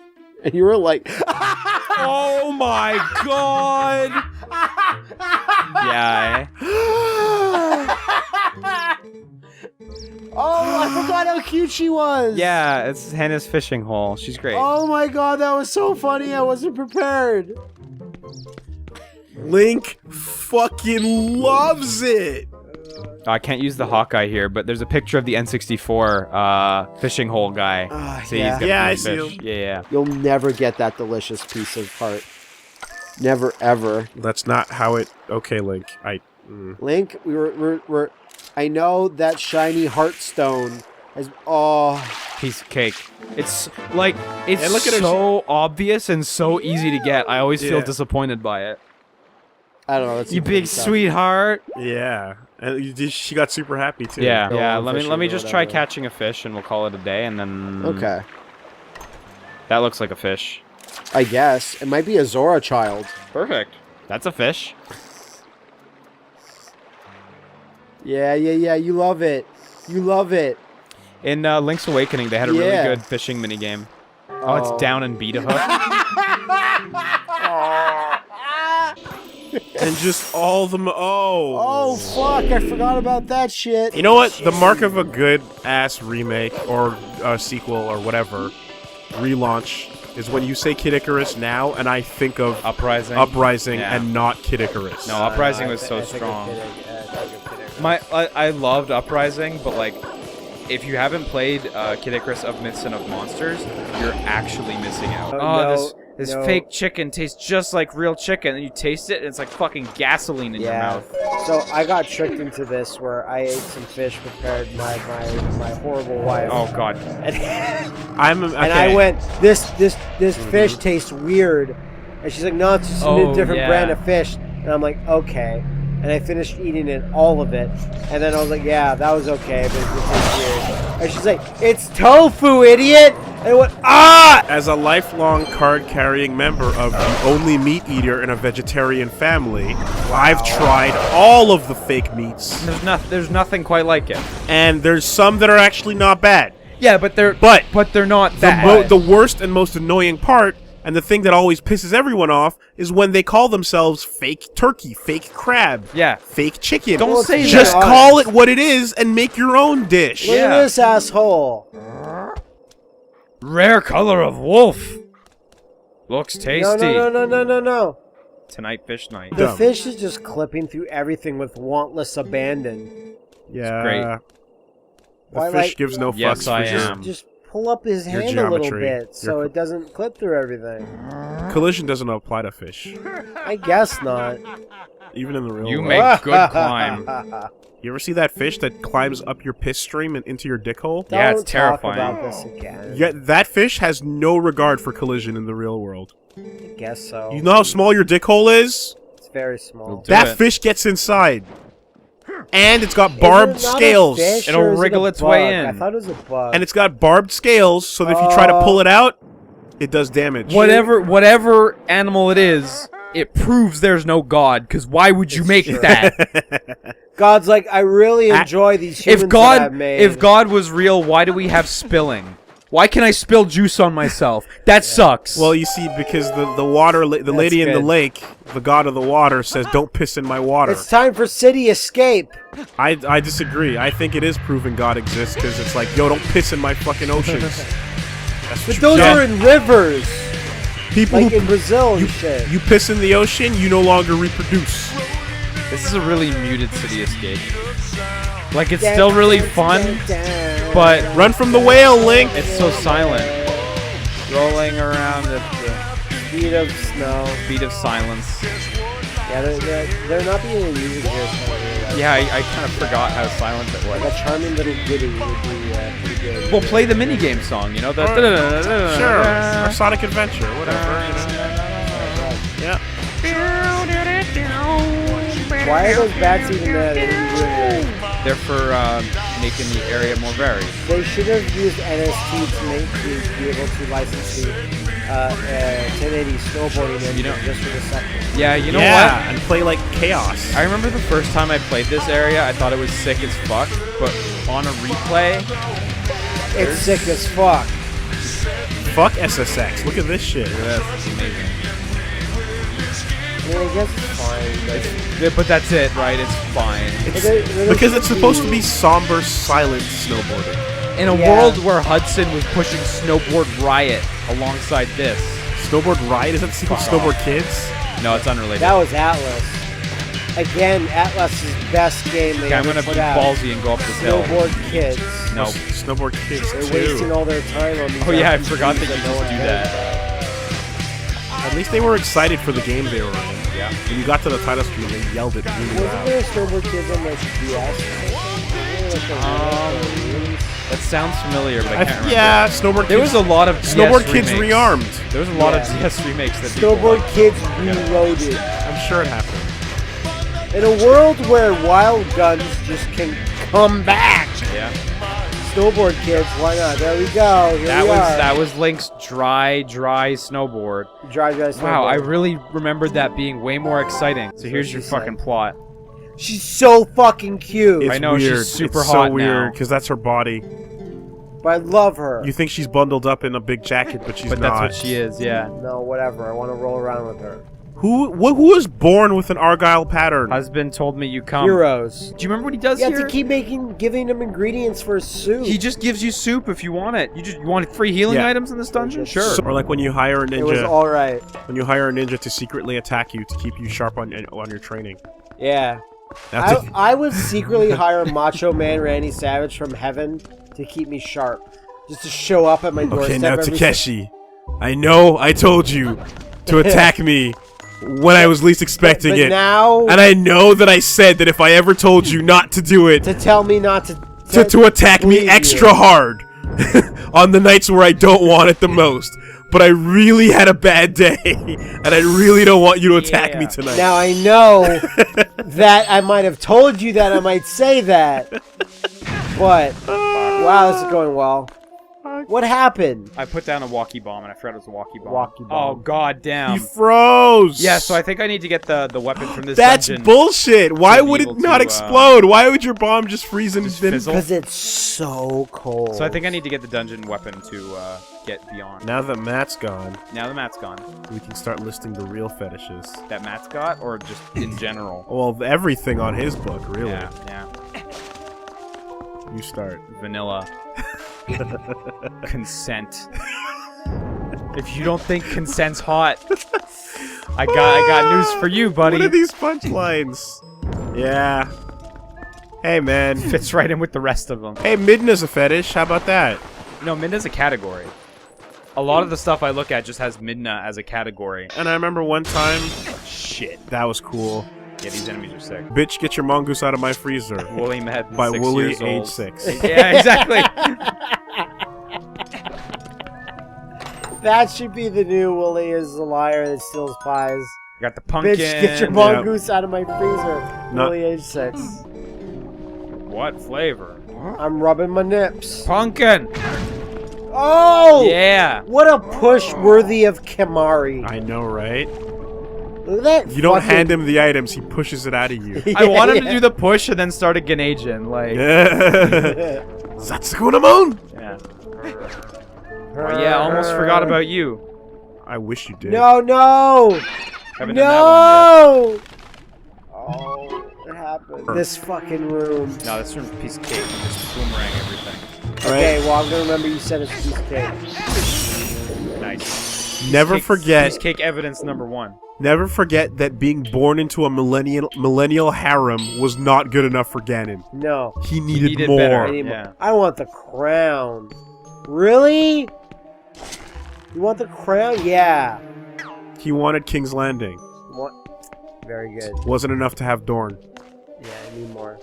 S2: And you were like,
S1: Oh my god! Yeah.
S2: oh, I forgot how cute she was.
S1: Yeah, it's Hannah's fishing hole. She's great.
S2: Oh my god, that was so funny. I wasn't prepared.
S3: Link fucking loves it.
S1: I can't use the Hawkeye here, but there's a picture of the N64 fishing hole guy. See,
S2: yeah.
S1: he's got
S3: Yeah, I
S1: three
S3: see
S1: fish.
S3: him.
S1: Yeah.
S2: You'll never get that delicious piece of heart. Never ever.
S3: That's not how it. Okay, Link.
S2: Link, we're I know that shiny heartstone has. Oh,
S1: Piece of cake. It's like it's
S3: And look at her,
S1: so obvious and so easy to get. I always feel
S3: Yeah.
S1: disappointed by it.
S2: I don't know. That's
S1: You big sweetheart.
S3: Yeah, and she got super happy too.
S1: Yeah,
S2: Go
S1: yeah.
S2: on
S1: Let me
S2: fishing or
S1: just try
S2: whatever.
S1: catching a fish and we'll call it a day. And then
S2: Okay,
S1: that looks like a fish.
S2: I guess it might be a Zora child.
S1: Perfect. That's a fish.
S2: Yeah. You love it. You love it.
S1: In Link's Awakening, they had a really
S2: Yeah.
S1: good fishing minigame. Oh, it's down and beat a hook.
S3: And just all the
S2: Oh fuck! I forgot about that shit.
S3: You know what? The mark of a good ass remake or a sequel or whatever relaunch is when you say Kid Icarus now, and I think of
S1: Uprising.
S3: Uprising
S1: Yeah.
S3: and not Kid Icarus.
S1: No, Uprising was so strong. I loved Uprising, but like, if you haven't played Kid Icarus of Myths and of Monsters, you're actually missing out.
S2: no,
S1: this
S2: no.
S1: fake chicken tastes just like real chicken, and you taste it, and it's like fucking gasoline in your mouth.
S2: So I got tricked into this where I ate some fish prepared by my horrible wife.
S1: Oh god.
S3: I'm okay.
S2: And I went, this fish tastes weird. And she's like, no, it's just a different
S1: yeah.
S2: brand of fish. And I'm like, okay. And I finished eating it, all of it. And then I was like, yeah, that was okay, but it tastes weird. And she's like, it's tofu, idiot! And I went, ah!
S3: As a lifelong card-carrying member of the only meat eater in a vegetarian family, I've tried all of the fake meats,
S1: There's nothing quite like it.
S3: and there's some that are actually not bad.
S1: Yeah, but they're not bad.
S3: The worst and most annoying part, and the thing that always pisses everyone off, is when they call themselves fake turkey, fake crab,
S1: Yeah.
S3: fake chicken.
S1: Don't say
S3: Just
S2: that.
S3: call it what it is and make your own dish.
S2: Look at this asshole.
S1: Rare color of wolf. Looks tasty.
S2: No.
S1: Tonight fish night.
S2: The
S3: Dumb.
S2: fish is just clipping through everything with wantless abandon.
S3: Yeah.
S1: great.
S3: The
S2: Why,
S3: fish
S2: like-
S3: gives no
S1: Yes,
S3: fucks
S1: I
S3: for
S1: am.
S2: Just pull up his
S3: Your
S2: hand a little
S3: geometry.
S2: bit so
S3: Your-
S2: it doesn't clip through everything.
S3: Collision doesn't apply to fish,
S2: I guess not.
S3: even in the real
S1: You
S3: world.
S1: make good climb.
S3: You ever see that fish that climbs up your piss stream and into your dick hole?
S1: Yeah, it's
S2: Don't talk
S1: terrifying.
S2: about this again.
S3: Yeah, that fish has no regard for collision in the real world.
S2: I guess so.
S3: You know how small your dick hole is?
S2: It's very small.
S1: Do
S3: That
S1: it.
S3: fish gets inside. And it's got
S2: Is
S3: barbed
S2: it not a
S3: scales.
S2: fish,
S1: It'll
S2: or is it
S1: wriggle
S2: a
S1: its way
S2: bug?
S1: in.
S2: I thought it was a bug.
S3: And it's got barbed scales, so that if you try to pull it out, it does damage.
S1: Whatever animal it is, it proves there's no God. Because why would you make that?
S2: God's like, I really enjoy these humans that I've made.
S1: If God was real, why do we have spilling? Why can I spill juice on myself? That sucks.
S3: Well, you see, because the water, the lady in the
S2: good.
S3: lake, the god of the water, says, "Don't piss in my water."
S2: It's time for city escape.
S3: I disagree. I think it is proving God exists because it's like, yo, don't piss in my fucking oceans. That's
S2: But
S3: true.
S2: those
S3: Yeah.
S2: are in rivers,
S3: People
S2: like
S3: who
S2: in Brazil and shit.
S3: you piss in the ocean, you no longer reproduce.
S1: this is a really muted city escape. Like, it's still really fun, but
S3: Run from the whale, Link.
S1: it's so silent. Rolling around at the
S2: Speed of snow.
S1: beat of silence.
S2: Yeah, they're not being in music here. So
S1: Yeah, I kind of forgot how silent it
S2: like
S1: was.
S2: a charming little ditty would be pretty good.
S1: Well, play the minigame song, you know? The
S3: Sure. Or Sonic Adventure, whatever. You know. Yeah.
S2: Why are those bats even there? They didn't do anything.
S1: They're for making the area more varied.
S2: They should have used NST to be able to license the 1080 snowboarding engine
S1: You know-
S2: just for the second.
S1: Yeah, you know
S3: Yeah, and play like Chaos.
S1: what? I remember the first time I played this area, I thought it was sick as fuck, but on a replay,
S2: It's sick as fuck.
S3: Fuck SSX. Look at this shit.
S1: that's amazing.
S2: I mean, I guess it's fine.
S1: But that's it, right? It's fine.
S3: Because it's supposed to be somber, silent snowboarding.
S1: In a
S2: Yeah.
S1: world where Hudson was pushing Snowboard Riot alongside this.
S3: Snowboard Riot? Is that the sequel to Snowboard Kids?
S1: No, it's unrelated.
S2: That was Atlas. Again, Atlas's best game they
S1: Okay, I'm
S2: ever
S1: gonna
S2: put
S1: be
S2: out.
S1: ballsy and go up this hill.
S2: Snowboard Kids.
S1: No.
S3: Snowboard Kids
S2: They're
S3: 2.
S2: wasting all their time on these.
S1: Oh yeah, I
S2: RPGs
S1: forgot that you
S2: no
S1: just
S2: one
S1: do
S2: cares
S1: that.
S2: about.
S3: At least they were excited for the game they were in.
S1: Yeah.
S3: When you got to the title screen, they yelled it really
S2: Wasn't
S3: loud.
S2: there Snowboard Kids on like DS?
S1: That sounds familiar, but I can't remember.
S3: Yeah, Snowboard
S1: There
S3: Kids.
S1: was a lot of
S3: Snowboard
S1: DS
S3: Kids
S1: remakes.
S3: rearmed.
S1: There was a lot of
S2: Yeah.
S1: DS remakes that people
S2: Snowboard
S1: liked.
S2: Kids Reloaded.
S3: I'm sure it happened.
S2: In a world where wild guns just can come back,
S1: Yeah.
S2: Snowboard Kids, why not? There we go. Here we are.
S1: That was Link's dry snowboard.
S2: Drive guys.
S1: Wow, I
S2: Snowboard.
S1: really remembered that being way more exciting. So here's your
S2: she
S1: fucking
S2: said.
S1: plot.
S2: She's so fucking cute.
S3: It's
S1: I know, she's
S3: weird.
S1: super
S3: it's
S1: hot
S3: so weird
S1: now.
S3: because that's her body.
S2: But I love her.
S3: You think she's bundled up in a big jacket, but she's
S1: But
S3: not.
S1: that's what she is, yeah.
S2: No, whatever. I want to roll around with her.
S3: Who was born with an Argyle pattern?
S1: Husband told me you come.
S2: Heroes.
S1: Do you remember what he does
S2: You have
S1: here?
S2: to keep giving them ingredients for soup.
S1: He just gives you soup if you want it. You want free healing
S3: Yeah.
S1: items in this dungeon? Sure.
S3: Or like when you hire a
S2: It was
S3: ninja,
S2: all right.
S3: when you hire a ninja to secretly attack you to keep you sharp on your training.
S2: Yeah.
S3: That's it.
S2: I would secretly hire Macho Man Randy Savage from heaven to keep me sharp, just to show up at my doorstep.
S3: Okay, now
S2: every
S3: Takeshi, I know I told you to attack me when I was least expecting
S2: but
S3: it,
S2: now
S3: and I know that I said that if I ever told you not to do it,
S2: to tell me not to
S3: to attack me
S2: believe
S3: extra
S2: you.
S3: hard on the nights where I don't want it the most. But I really had a bad day, and I really don't want you to attack me tonight.
S2: Now I know that I might have told you that. I might say that, but wow, this is going well. What happened?
S1: I put down a walkie bomb and I forgot it was a walkie bomb.
S2: Walkie bomb.
S1: Oh god damn.
S3: He froze.
S1: Yeah, so I think I need to get the weapon from this
S3: That's
S1: dungeon.
S3: bullshit. Why
S1: to be
S3: would it
S1: able
S3: not
S1: to,
S3: explode? Why would your bomb just freeze and
S1: just
S3: then
S1: fizzle?
S2: Because it's so cold.
S1: So I think I need to get the dungeon weapon to get beyond.
S3: Now that Matt's gone,
S1: Now the mat's gone.
S3: we can start listing the real fetishes.
S1: That Matt's got, or just in general?
S3: Well, everything on his book, really.
S1: Yeah.
S3: You start.
S1: Vanilla. Consent. If you don't think consent's hot, I got news for you, buddy.
S3: What are these punchlines? Yeah. Hey, man.
S1: Fits right in with the rest of them.
S3: Hey, Midna's a fetish. How about that?
S1: No, Midna's a category. A lot of the stuff I look at just has Midna as a category.
S3: And I remember one time,
S1: Shit.
S3: that was cool.
S1: Yeah, these enemies are sick.
S3: Bitch, get your mongoose out of my freezer.
S1: Woolly Med,
S3: By
S1: 6
S3: Wooly,
S1: years old.
S3: age 6.
S1: Yeah, exactly.
S2: That should be the new Wooly is a liar that steals pies.
S1: You got the pumpkin.
S2: Bitch, get your mongoose out of my freezer.
S3: No.
S2: Wooly age 6.
S1: What flavor?
S2: I'm rubbing my nips.
S1: Pumpkin.
S2: Oh!
S1: Yeah.
S2: What a push worthy of Kamari.
S3: I know, right?
S2: Look at that.
S3: You don't
S2: fucking-
S3: hand him the items, he pushes it out of you.
S1: I wanted to do the push and then start a Ganajin. Like.
S3: Yeah. Satsukuna Moon!
S1: Yeah. Oh, yeah. Almost forgot about you.
S3: I wish you did.
S2: No, no!
S1: Haven't done that one
S2: No! Oh, it happened. This fucking room.
S1: yet. No, this room's a piece of cake. Just boomerang everything.
S2: Okay, well, I'm gonna remember you said it's a piece of cake.
S1: Nice.
S3: Never
S1: Cake-
S3: forget.
S1: Cheesecake evidence number 1.
S3: Never forget that being born into a millennial harem was not good enough for Ganon.
S2: No.
S3: He needed,
S1: needed
S3: more.
S1: better.
S2: I need more.
S1: Yeah.
S2: I want the crown. Really? You want the crown? Yeah.
S3: He wanted King's Landing.
S2: What? Very good.
S3: Wasn't enough to have Dorn.
S2: Yeah, I need more.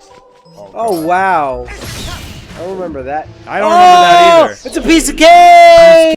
S2: Oh, wow. I don't remember that.
S1: I don't remember that either.
S2: It's a piece of cake!